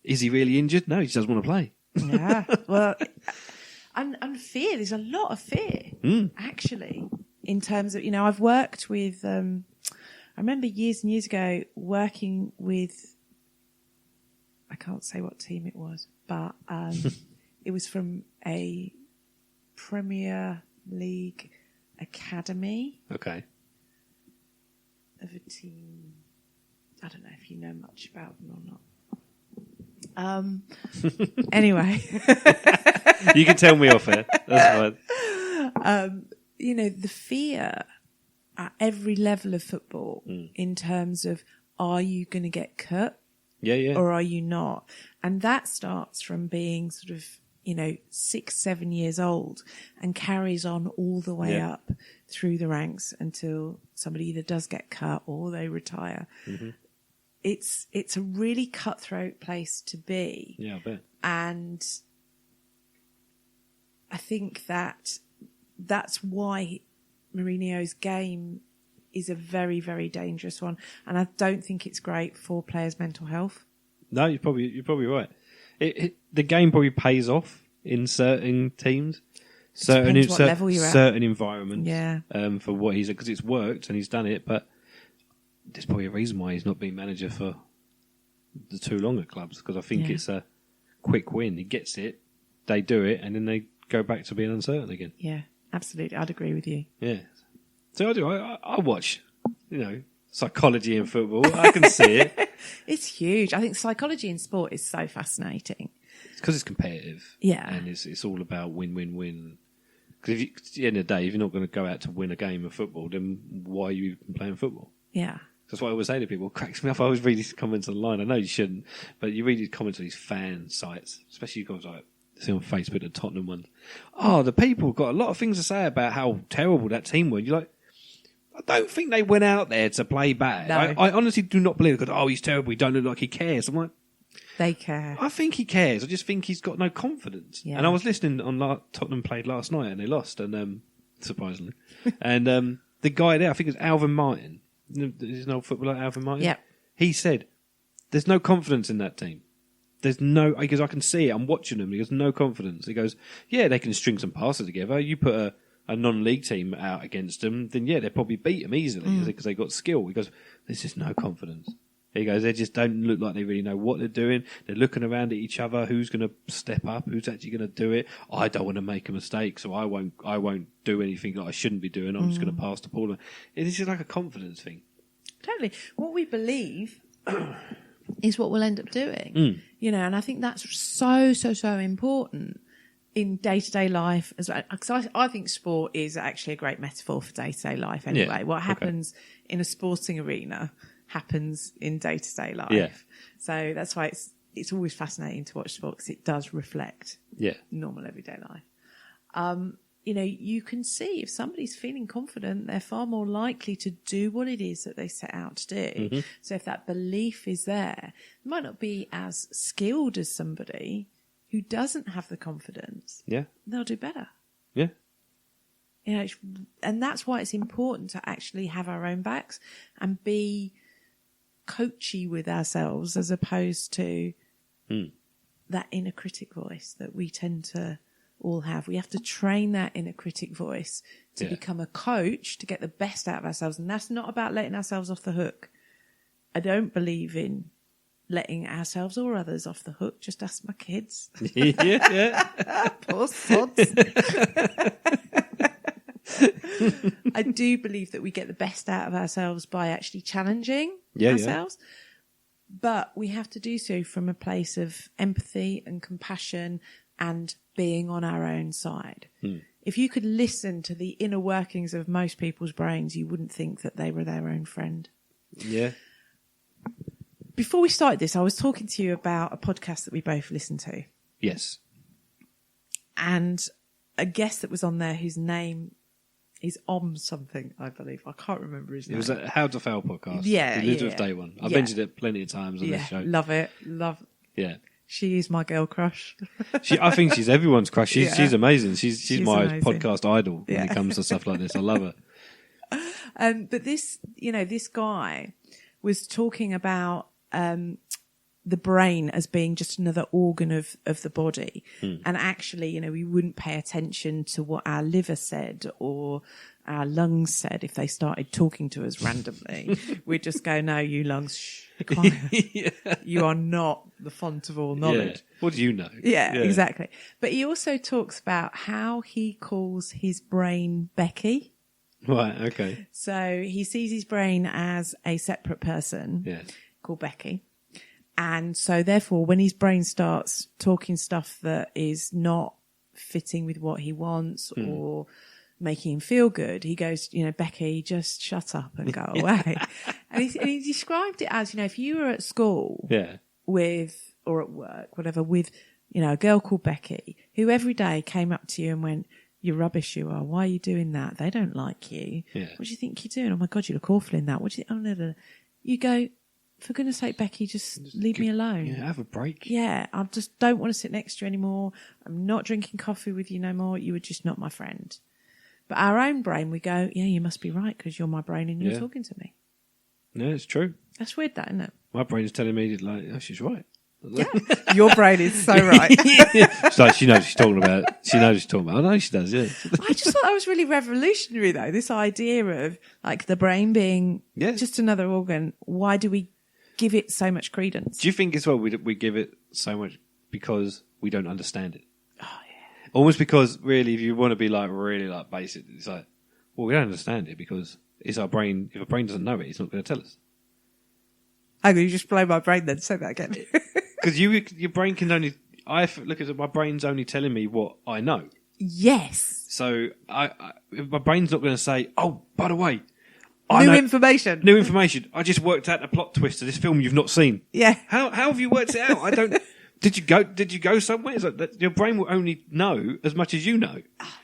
Is he really injured? No, he just doesn't want to play. Yeah. Well, and fear. There's a lot of fear, actually, in terms of, I've worked with, I remember years and years ago working with, I can't say what team it was, but it was from a Premier League academy. Okay. Of a team. I don't know if you know much about them or not. Anyway. You can tell me off here. That's fine. The fear at every level of football in terms of, are you going to get cut? Yeah. Or are you not? And that starts from being sort of, 6, 7 years old and carries on all the way up through the ranks until somebody either does get cut or they retire. Mm-hmm. It's a really cutthroat place to be. Yeah, I bet. And I think that's why Mourinho's game is a very, very dangerous one. And I don't think it's great for players' mental health. No, you're probably right. The game probably pays off in certain teams, Depends what level you're at. certain environments. Yeah. For what he's, because it's worked and he's done it, but there's probably a reason why he's not been manager for the too long at clubs, because I think it's a quick win. He gets it, they do it, and then they go back to being uncertain again. Yeah, absolutely. I'd agree with you. Yeah. So I do. I watch, psychology in football. I can see it. It's huge. I think psychology in sport is so fascinating. It's because it's competitive. Yeah. And it's all about win-win-win. Because at the end of the day, if you're not going to go out to win a game of football, then why are you even playing football? Yeah. That's what I always say to people. It cracks me up. I always read these comments online. I know you shouldn't, but you read these comments on these fan sites, especially you guys like see on Facebook, the Tottenham ones. Oh, the people got a lot of things to say about how terrible that team were. You're like, I don't think they went out there to play bad. No. I honestly do not believe it. Because, he's terrible. He don't look like he cares. I'm like, they care. I think he cares. I just think he's got no confidence. Yeah. And I was listening on Tottenham played last night and they lost, and surprisingly. And the guy there, I think it was Alvin Martin. There's an old footballer, Alvin Martin. Yeah. He said, "There's no confidence in that team. There's no." He goes, "I can see it. I'm watching them." He goes, "No confidence." He goes, "Yeah, they can string some passes together. You put a non-league team out against them, then they'll probably beat them easily because they got skill." He goes, "There's just no confidence." He goes, "They just don't look like they really know what they're doing. They're looking around at each other. Who's going to step up? Who's actually going to do it? I don't want to make a mistake, so I won't do anything that I shouldn't be doing. I'm just going to pass the ball." It's just like a confidence thing. Totally. What we believe is what we'll end up doing. And I think that's so important in day-to-day life as well. Because I think sport is actually a great metaphor for day-to-day life anyway. Yeah. What happens in a sporting arena happens in day-to-day life. Yeah. So that's why it's always fascinating to watch sport, because it does reflect normal everyday life. You can see if somebody's feeling confident, they're far more likely to do what it is that they set out to do. Mm-hmm. So if that belief is there, they might not be as skilled as somebody who doesn't have the confidence. Yeah. They'll do better. Yeah. And that's why it's important to actually have our own backs and be coachy with ourselves, as opposed to that inner critic voice that we tend to all have. We have to train that inner critic voice to become a coach, to get the best out of ourselves. And that's not about letting ourselves off the hook. I don't believe in letting ourselves or others off the hook. Just ask my kids. Poor sods. I do believe that we get the best out of ourselves by actually challenging ourselves. But we have to do so from a place of empathy and compassion and being on our own side. If you could listen to the inner workings of most people's brains, you wouldn't think that they were their own friend. Yeah. Before we started this, I was talking to you about a podcast that we both listen to. Yes. And a guest that was on there whose name is something, I believe. I can't remember his name. It was a How to Fail podcast. Yeah. Elizabeth Day one. I've mentioned it plenty of times on this show. Love it. Yeah. She is my girl crush. I think she's everyone's crush. She's amazing. She's my amazing. podcast idol when it comes to stuff like this. I love her. But this guy was talking about the brain as being just another organ of the body. And actually, we wouldn't pay attention to what our liver said or our lungs said if they started talking to us randomly. We'd just go, no, you lungs, shh, you are not the font of all knowledge. Yeah. What do you know? Yeah, exactly. But he also talks about how he calls his brain Becky. Right, okay. So he sees his brain as a separate person called Becky. And so therefore, when his brain starts talking stuff that is not fitting with what he wants or making him feel good, he goes, Becky, just shut up and go away. And he described it as, if you were at school with, or at work, whatever, with, a girl called Becky, who every day came up to you and went, you're rubbish, you are. Why are you doing that? They don't like you. Yeah. What do you think you're doing? Oh my God, you look awful in that. What do you think? Oh, no. You go, for goodness sake, Becky, just leave me alone. Yeah, have a break. Yeah, I just don't want to sit next to you anymore. I'm not drinking coffee with you no more. You were just not my friend. But our own brain, we go, yeah, you must be right because you're my brain and you're talking to me. No, it's true. That's weird, that, isn't it? My brain's telling me, she's right. Yeah, your brain is so right. She's like, she knows what she's talking about. She knows what she's talking about. I know she does, yeah. I just thought that was really revolutionary, though, this idea of the brain being just another organ. Why do we give it so much credence? Do you think as well we give it so much because we don't understand it? Oh, yeah. Almost because really, if you want to be really basic, it's like, well, we don't understand it because it's our brain. If our brain doesn't know it, it's not going to tell us. Hang on, you just blow my brain then. Say that again. Because your brain can only... I look at it, my brain's only telling me what I know. Yes. So if my brain's not going to say, oh, by the way... New information. I just worked out the plot twist to this film you've not seen. Yeah. How have you worked it out? I don't... Did you go somewhere? It's like that, your brain will only know as much as you know.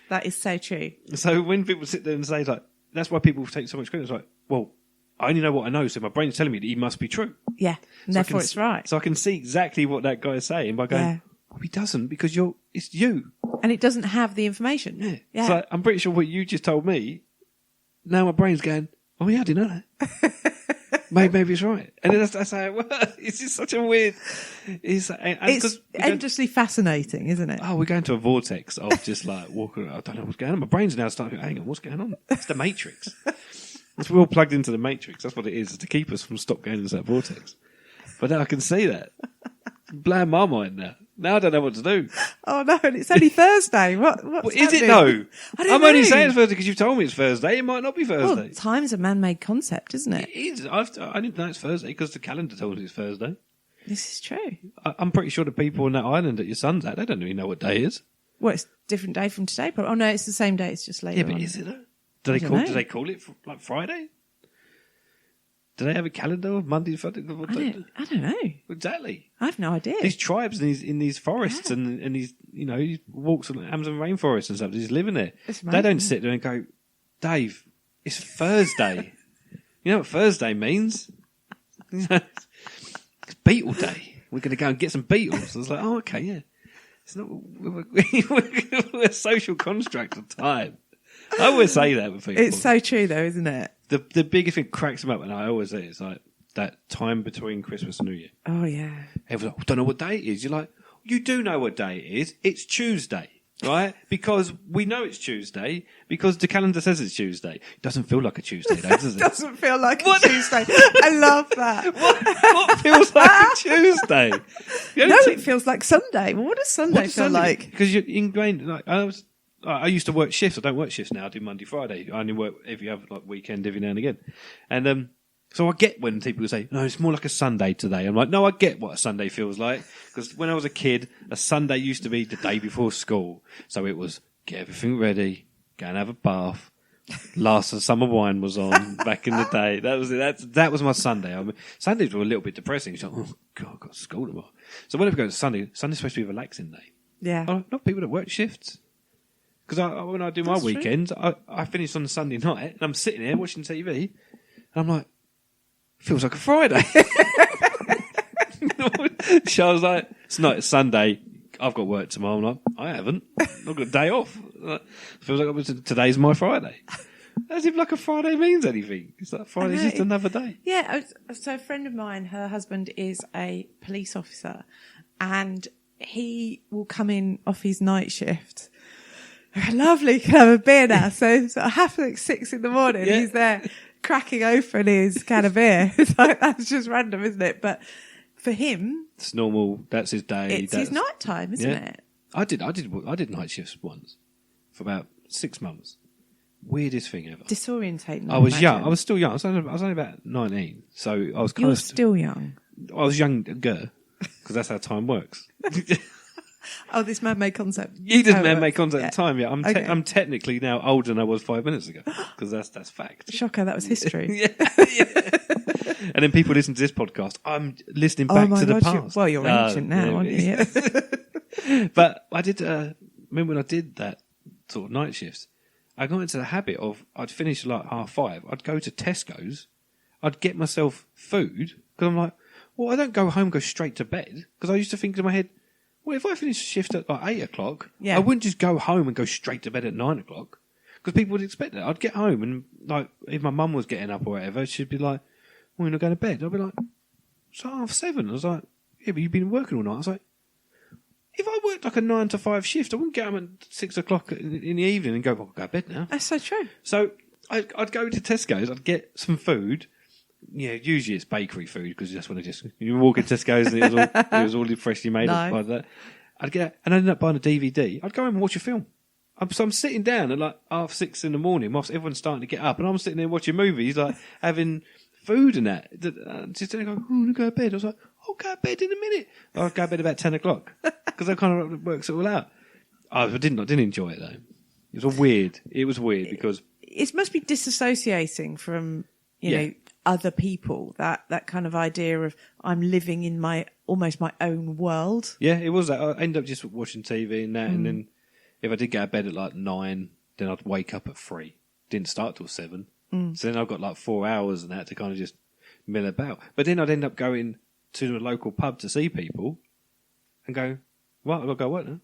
That is so true. So when people sit there and say, that's why people take so much credit, it's like, well... I only know what I know, so my brain's telling me that he must be true. Yeah, and so therefore it's right. So I can see exactly what that guy's saying by going, well, he doesn't because it's you. And it doesn't have the information. Yeah. So I'm pretty sure what you just told me, now my brain's going, oh yeah, I didn't know that. maybe it's right. And then that's how it works. It's just such a weird... It's endlessly fascinating, isn't it? Oh, we're going to a vortex of just walking around. I don't know what's going on. My brain's now starting, hang on, what's going on? It's the Matrix. We're all plugged into the Matrix. That's what it is to keep us from stop going into that vortex. But now I can see that. Blowing my mind now. Now I don't know what to do. Oh no, and it's only Thursday. What's is it though? I'm only saying it's Thursday because you've told me it's Thursday. It might not be Thursday. Well, time's a man-made concept, isn't it? It is. I didn't know it's Thursday because the calendar told us it's Thursday. This is true. I'm pretty sure the people on that island that your son's at, they don't really know what day it is. Well, it's a different day from today. Probably. Oh no, it's the same day. It's just later. Yeah, but is it though? Do they call it Friday? Do they have a calendar of Monday to Friday? I don't know. Exactly. I have no idea. These tribes in these forests and these, he walks on the Amazon rainforest and stuff. They just live in there. They don't sit there and go, Dave, it's Thursday. You know what Thursday means? It's Beetle Day. We're going to go and get some beetles. I was like, oh, okay, yeah. It's not. We're a social construct of time. I always say that with people. It's so true, though, isn't it? The biggest thing cracks them up, and I always say it's like that time between Christmas and New Year. Oh, yeah. Everyone's like, I don't know what day it is. You're like, you do know what day it is. It's Tuesday. right? Because we know it's Tuesday, because the calendar says it's Tuesday. It doesn't feel like a Tuesday, though, does it? It doesn't feel like a Tuesday. I love that. What feels like a Tuesday? It feels like Sunday. Well, what does Sunday feel like? Because you're ingrained. Like, I used to work shifts. I don't work shifts now. I do Monday, Friday. I only work if you have like weekend every now and again. And so I get when people say, no, it's more like a Sunday today. I'm like, no, I get what a Sunday feels like. Because when I was a kid, a Sunday used to be the day before school. So it was get everything ready, go and have a bath. Last summer wine was on back in the day. That was my Sunday. I mean, Sundays were a little bit depressing. It's like, oh, God, I've got school tomorrow. So whenever I go to Sunday's supposed to be a relaxing day. Yeah. Not people that work shifts. Because when I do my weekends, I finish on the Sunday night and I'm sitting there watching TV and I'm like, feels like a Friday. So I was like, it's Sunday. I've got work tomorrow. I'm like, I haven't. I've got a day off. Feels like today's my Friday. As if like a Friday means anything. It's like Friday's just another day. Yeah. So a friend of mine, her husband is a police officer, and he will come in off his night shift. Lovely, can have a beer now. So half like 6 a.m, yeah. He's there cracking open his can of beer. It's like, that's just random, isn't it? But for him, it's normal. That's his day. It's his night time, isn't it? I did night shifts once for about 6 months. Weirdest thing ever. Disorientating. I was young. I was still young. I was only about 19. So I was kind You're of still young. I was younger because that's how time works. Oh, this man-made concept. You did man-made concept at the time, yeah. Okay. I'm technically now older than I was 5 minutes ago because that's fact. Shocker, that was history. yeah. And then people listen to this podcast. I'm listening back to the past. You're ancient now, aren't you? Yeah. But I did. Remember when I did that sort of night shifts? I got into the habit of I'd finish like 5:30. I'd go to Tesco's. I'd get myself food because I'm like, well, I don't go home, go straight to bed because I used to think in my head, well, if I finish shift at like 8 o'clock, I wouldn't just go home and go straight to bed at 9 o'clock because people would expect that. I'd get home and like if my mum was getting up or whatever, she'd be like, well, you're not going to bed. I'd be like, it's 7:30. I was like, yeah, but you've been working all night. I was like, if I worked like a 9 to 5 shift, I wouldn't get home at 6 o'clock in the evening and go, well, I'll go to bed now. That's so true. So I'd go to Tesco's, I'd get some food. Yeah, usually it's bakery food because you just want to you walk into Tesco's and it was all freshly made up by that. I'd get and I ended up buying a DVD. I'd go home and watch a film. So I'm sitting down at like 6:30 in the morning whilst everyone's starting to get up, and I'm sitting there watching movies, like having food and that. Just then I go, I'm go to bed. I was like, I'll go to bed in a minute. I'll go to bed about 10 o'clock because that kind of works it all out. I didn't enjoy it though. It was weird. It was weird because it must be disassociating from you know other people. That kind of idea of I'm living in almost my own world. Yeah, it was that. I ended up just watching TV and that, and then if I did go to bed at like 9, then I'd wake up at 3. Didn't start till 7. So then I've got like 4 hours and that to kind of just mill about. But then I'd end up going to a local pub to see people and go, well, I've got to go work now.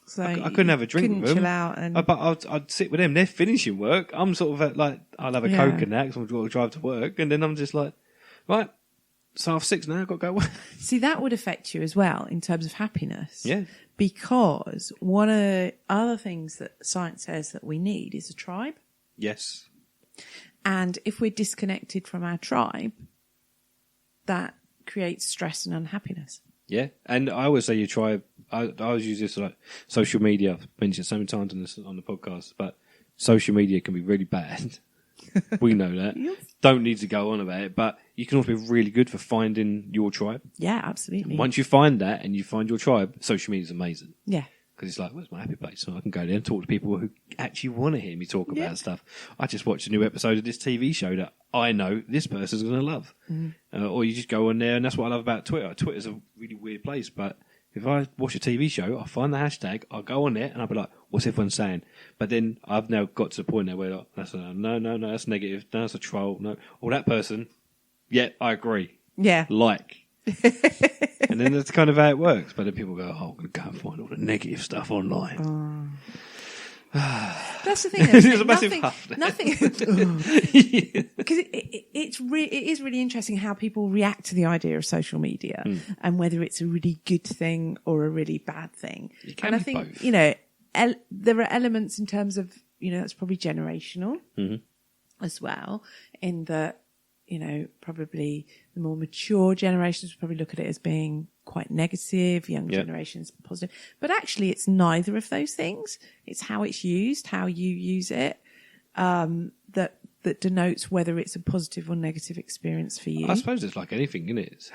So I couldn't have a drink with them. Chill out and... But I'd sit with them. They're finishing work. I'm sort of like, I'll have a Coke and that because I'm going to drive to work. And then I'm just like, right, it's 6:30 now. I've got to go work. See, that would affect you as well in terms of happiness. Yeah. Because one of the other things that science says that we need is a tribe. Yes. And if we're disconnected from our tribe, that creates stress and unhappiness. Yeah, and I always say you try. I always use this like social media. I've mentioned it so many times on the podcast, but social media can be really bad. We know that. Yes. Don't need to go on about it, but you can also be really good for finding your tribe. Yeah, absolutely. And once you find that and you find your tribe, social media is amazing. Yeah. Because it's like, where's my happy place? So I can go there and talk to people who actually want to hear me talk about stuff. I just watched a new episode of this TV show that I know this person's going to love. Or you just go on there, and that's what I love about Twitter. Twitter's a really weird place, but if I watch a TV show, I find the hashtag, I'll go on there, and I'll be like, what's everyone saying? But then I've now got to the point there where like, no, that's negative. No, that's a troll. No. Or that person, yeah, I agree. Yeah. Like. And then that's kind of how it works. But then people go, I'm going to go and find all the negative stuff online. That's the thing. It's a massive huff. Nothing. Because it is really interesting how people react to the idea of social media and whether it's a really good thing or a really bad thing. It can be I think, both. you know, there are elements in terms of, that's probably generational as well, in that, probably the more mature generations would probably look at it as being quite negative, young generations positive. But actually, it's neither of those things. It's how it's used, how you use it, that denotes whether it's a positive or negative experience for you. I suppose it's like anything, isn't it? It's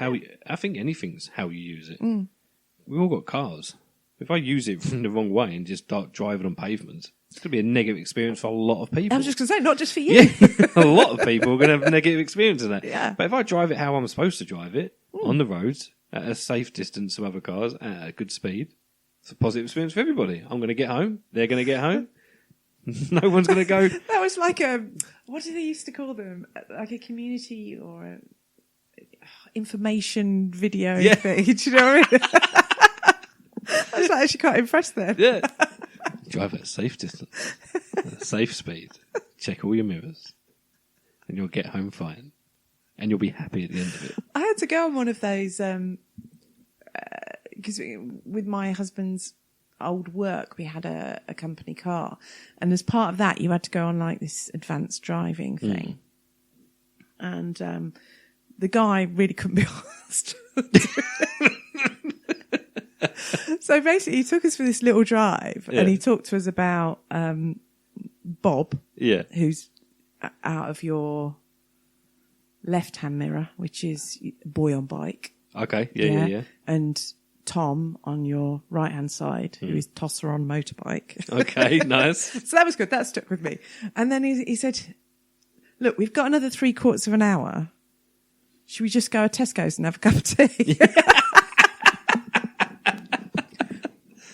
I think anything's how you use it. We've all got cars. If I use it from the wrong way and just start driving on pavements, it's going to be a negative experience for a lot of people. I was just going to say, not just for you. Yeah, a lot of people are going to have a negative experience in that. Yeah. But if I drive it how I'm supposed to drive it, on the roads, at a safe distance from other cars, at a good speed, it's a positive experience for everybody. I'm going to get home. They're going to get home. No one's going to go... That was like what do they used to call them? Like a community or a information video thing. Do you know what I mean? I was actually quite impressed there. Yeah. Drive at a safe distance, at a safe speed. Check all your mirrors, and you'll get home fine, and you'll be happy at the end of it. I had to go on one of those because with my husband's old work, we had a company car, and as part of that, you had to go on like this advanced driving thing, and the guy really couldn't be asked. So basically, he took us for this little drive, and he talked to us about Bob, who's out of your left-hand mirror, which is boy on bike. Okay, yeah. And Tom on your right-hand side, who is tosser on motorbike. Okay, nice. So that was good. That stuck with me. And then he said, "Look, we've got another 3/4 of an hour. Should we just go to Tesco's and have a cup of tea?"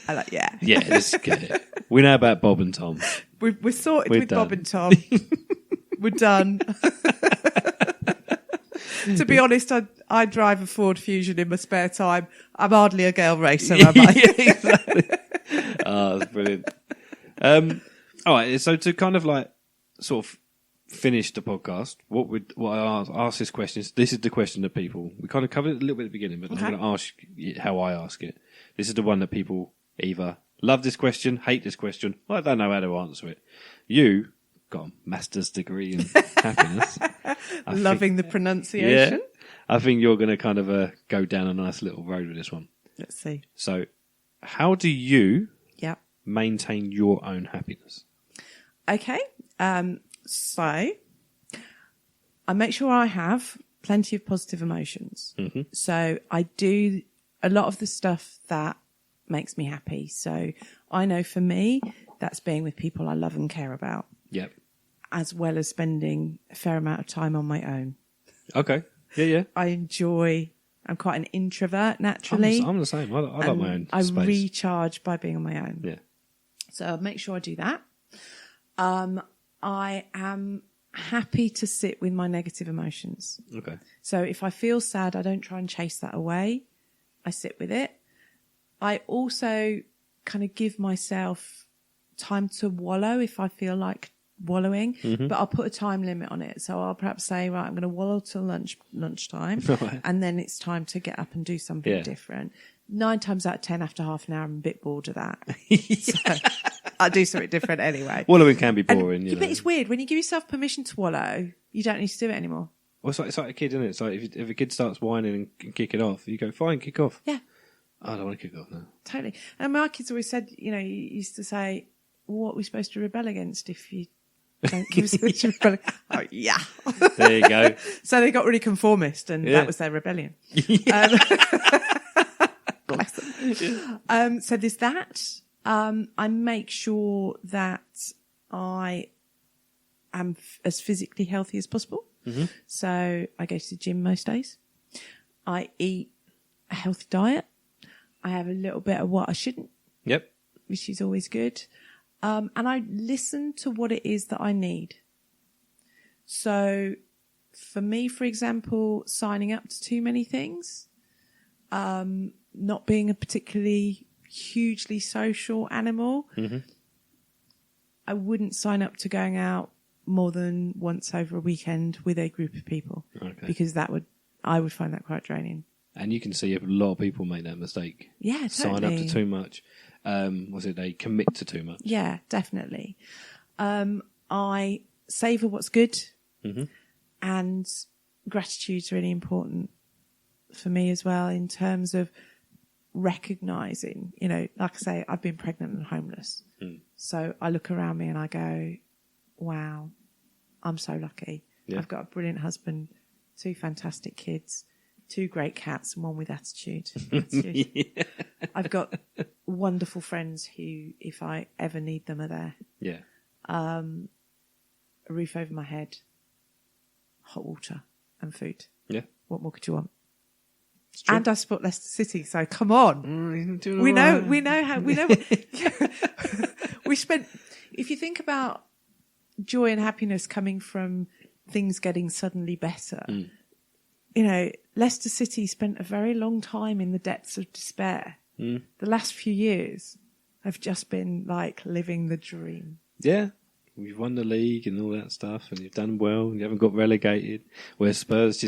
I like, yeah. Yeah, let's get it. We know about Bob and Tom. We're sorted We're with done. Bob and Tom. We're done. To be honest, I drive a Ford Fusion in my spare time. I'm hardly a girl racer, am I? Yeah, exactly. Oh, that's brilliant. All right, so to kind of like sort of finish the podcast, what I ask this question is, this is the question that people, we kind of covered it a little bit at the beginning, but I'm going to ask how I ask it. This is the one that people either love this question, hate this question, or I don't know how to answer it. You got a master's degree in happiness. Loving the pronunciation. Yeah, I think you're going to kind of go down a nice little road with this one. Let's see. So, how do you Yeah. maintain your own happiness? Okay. So I make sure I have plenty of positive emotions. Mm-hmm. So I do a lot of the stuff that makes me happy. So I know for me, that's being with people I love and care about. Yep. As well as spending a fair amount of time on my own. Okay. Yeah. I'm quite an introvert naturally. I'm the same. I like my own space. I recharge by being on my own. Yeah. So I'll make sure I do that. I am happy to sit with my negative emotions. Okay. So if I feel sad, I don't try and chase that away. I sit with it. I also kind of give myself time to wallow if I feel like wallowing, but I'll put a time limit on it. So I'll perhaps say, right, I'm going to wallow till lunchtime, Right. and then it's time to get up and do something different. 9 times out of 10, after half an hour, I'm a bit bored of that. So I'll do something different anyway. Wallowing can be boring, you know. But it's weird. When you give yourself permission to wallow, you don't need to do it anymore. Well, it's like a kid, isn't it? It's like if a kid starts whining and kicking off, you go, fine, kick off. Yeah. I don't want to kick off now. Totally. And my kids always said, you used to say, well, what are we supposed to rebel against if you don't give us permission to rebel? Oh, yeah. There you go. So they got really conformist, and that was their rebellion. Bless them. So there's that. I make sure that I am as physically healthy as possible. Mm-hmm. So I go to the gym most days. I eat a healthy diet. I have a little bit of what I shouldn't. Yep. Which is always good. And I listen to what it is that I need. So for me, for example, signing up to too many things, not being a particularly hugely social animal, I wouldn't sign up to going out more than once over a weekend with a group of people, because I would find that quite draining. And you can see a lot of people make that mistake. Yeah, totally. Sign up to too much. They commit to too much. Yeah, definitely. I savour what's good, and gratitude's really important for me as well in terms of recognising, like I say, I've been pregnant and homeless. So I look around me and I go, wow, I'm so lucky. Yeah. I've got a brilliant husband, 2 fantastic kids, 2 great cats, and 1 with attitude. Yeah. I've got wonderful friends who, if I ever need them, are there. Yeah. A roof over my head, hot water and food. Yeah. What more could you want? And I support Leicester City, so come on. We know we spent, if you think about joy and happiness coming from things getting suddenly better, Leicester City spent a very long time in the depths of despair. The last few years have just been like living the dream. Yeah. We've won the league and all that stuff, and you've done well, and you haven't got relegated, where Spurs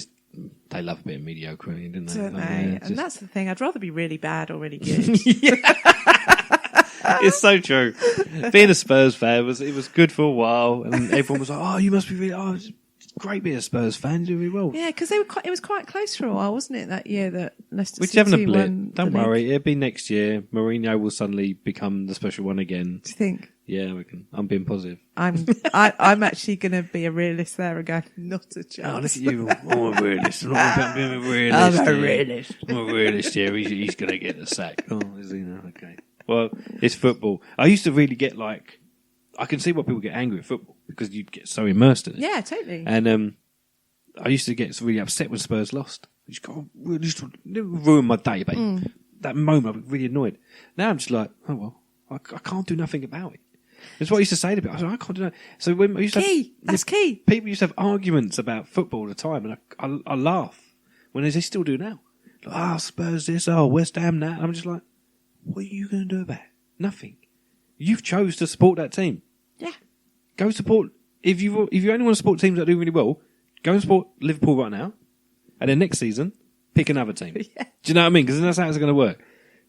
they love a bit of mediocrity, don't they? Don't they? And that's the thing. I'd rather be really bad or really good. It's so true. Being a Spurs fan it was good for a while, and everyone was like, "Oh, you must be really it's great being a Spurs fan. You do really well." Yeah, because it was quite close for a while, wasn't it? That year that Leicester City having a blip. won. Don't worry, it'll be next year. Mourinho will suddenly become the special one again. Do you think? Yeah, I reckon. I'm being positive. I'm actually going to be a realist there and go, not a chance. Oh, look at you. I'm a realist. I'm not being a realist. I'm a realist. I'm a realist here. He's going to get the sack. Oh, is he now? Okay. Well, it's football. I used to really get I can see why people get angry at football because you get so immersed in it. Yeah, totally. And I used to get really upset when Spurs lost. You just go, it ruined my day, but that moment I was really annoyed. Now I'm just like, oh well, I can't do nothing about it. That's what I used to say to people. I was like, I can't do that. So when I used that's key. People used to have arguments about football all the time, and I laugh when they still do now. Like, Spurs this, West Ham that. And I'm just like, what are you going to do about it? Nothing. You've chose to support that team. Yeah. Go support. If you only want to support teams that do really well, go and support Liverpool right now, and then next season pick another team. Yeah. Do you know what I mean? Because that's how it's going to work.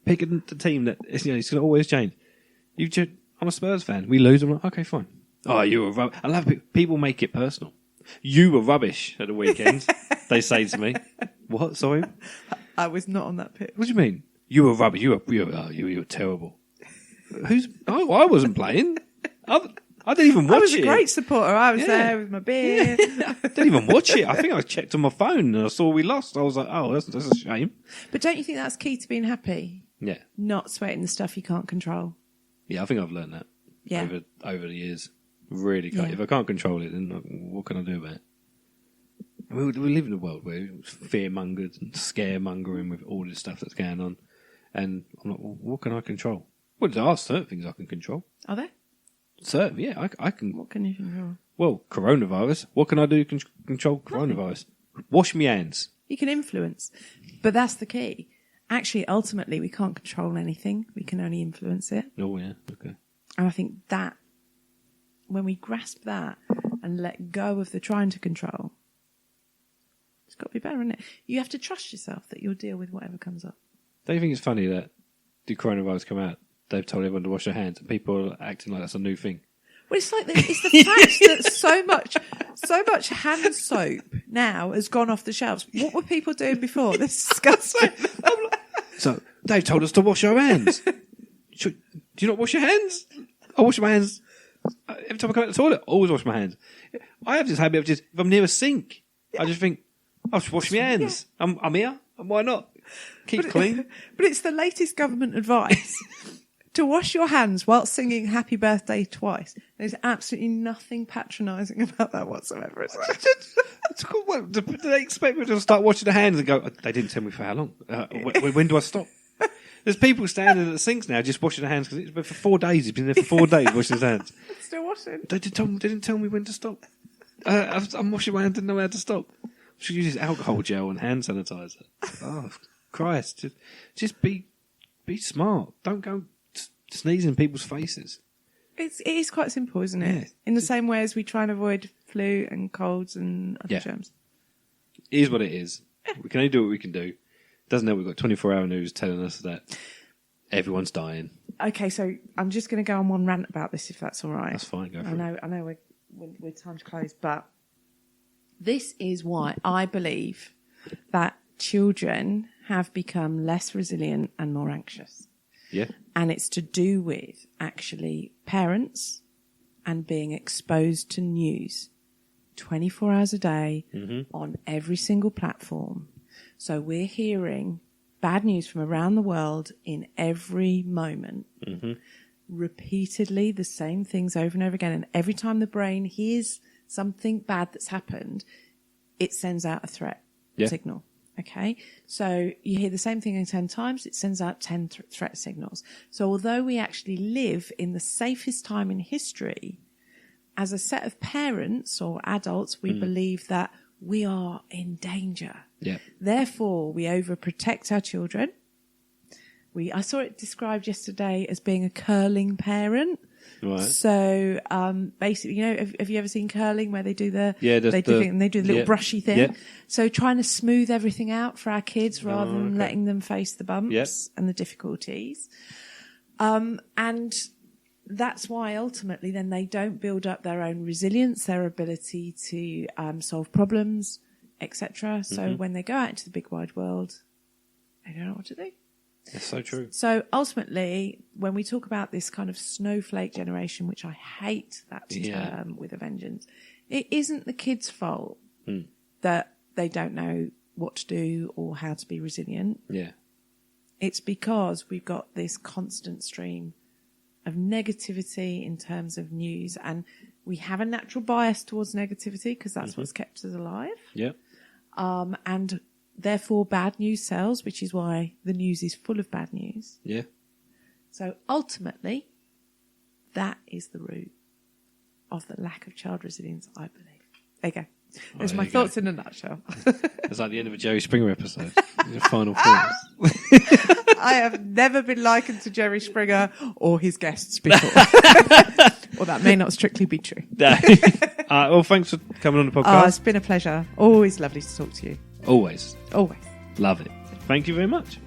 Pick the team that it's going to always change. I'm a Spurs fan. We lose. I'm like, okay, fine. Oh, you were rubbish. I love people make it personal. You were rubbish at the weekend. They say to me, "What? Sorry, I was not on that pitch." What do you mean? You were rubbish. You were terrible. I wasn't playing. I didn't even watch it. I was a great supporter. I was there with my beer. I didn't even watch it. I think I checked on my phone and I saw we lost. I was like, oh, that's a shame. But don't you think that's key to being happy? Yeah. Not sweating the stuff you can't control. Yeah, I think I've learned that over the years. Really can't. Yeah. If I can't control it, then what can I do about it? We live in a world where it's fear-mongered and scare-mongering with all this stuff that's going on. And I'm like, well, what can I control? Well, there are certain things I can control. Are there? Certain, yeah, I can. What can you control? Well, coronavirus. What can I do to control coronavirus? Wash my hands. You can influence. But that's the key. Actually, ultimately, we can't control anything. We can only influence it. Oh, yeah, okay. And I think that, when we grasp that and let go of the trying to control, it's got to be better, isn't it? You have to trust yourself that you'll deal with whatever comes up. Don't you think it's funny that the coronavirus come out, they've told everyone to wash their hands, and people are acting like that's a new thing? Well, it's like it's the fact that so much hand soap now has gone off the shelves. What were people doing before? This is disgusting. So they've told us to wash our hands. Do you not wash your hands? I wash my hands every time I come out of the toilet. I always wash my hands. I have this habit of if I'm near a sink, I just think I'll just wash my hands. Yeah. I'm here, and why not? Keep clean. But it's the latest government advice to wash your hands while singing Happy Birthday twice. There's absolutely nothing patronising about that whatsoever. It's cool. Well, do they expect me to start washing the hands and go, they didn't tell me for how long? When do I stop? There's people standing at the sinks now just washing their hands because it's been for 4 days. He's been there for 4 days washing his hands. Still washing. They didn't tell me when to stop. I'm washing my hands, didn't know how to stop. I should use alcohol gel and hand sanitizer. Oh, Christ. Just be smart. Don't go sneezing in people's faces. It is quite simple, isn't it? Yeah. In the same way as we try and avoid flu and colds and other germs. It is what it is. We can only do what we can do. Doesn't help we've got 24-hour news telling us that everyone's dying. Okay, so I'm just going to go on one rant about this, if that's all right. That's fine, go for it. I know we're time to close, but this is why I believe that children have become less resilient and more anxious. Yeah. And it's to do with actually parents and being exposed to news 24 hours a day on every single platform. So we're hearing bad news from around the world in every moment, repeatedly, the same things over and over again. And every time the brain hears something bad that's happened, it sends out a threat signal. Okay, so you hear the same thing 10 times, it sends out 10 threat signals. So although we actually live in the safest time in history, as a set of parents or adults, we believe that we are in danger. Yeah. Therefore, we overprotect our children. I saw it described yesterday as being a curling parent. Right. So basically, you know, have you ever seen curling where they do the little brushy thing? Yeah. So trying to smooth everything out for our kids rather than letting them face the bumps and the difficulties. And that's why ultimately then they don't build up their own resilience, their ability to solve problems, etc. So when they go out into the big wide world, they don't know what to do. That's so true. So ultimately, when we talk about this kind of snowflake generation, which I hate that term with a vengeance, it isn't the kids' fault that they don't know what to do or how to be resilient. Yeah. It's because we've got this constant stream of negativity in terms of news, and we have a natural bias towards negativity because that's what's kept us alive. Yeah. And therefore bad news sells, which is why the news is full of bad news. Yeah. So ultimately, that is the root of the lack of child resilience, I believe. There you go. There's my thoughts in a nutshell. It's like the end of a Jerry Springer episode. Your final thoughts. I have never been likened to Jerry Springer or his guests before. Or that may not strictly be true. Well, thanks for coming on the podcast. It's been a pleasure. Always lovely to talk to you. Always. Always. Love it. Thank you very much.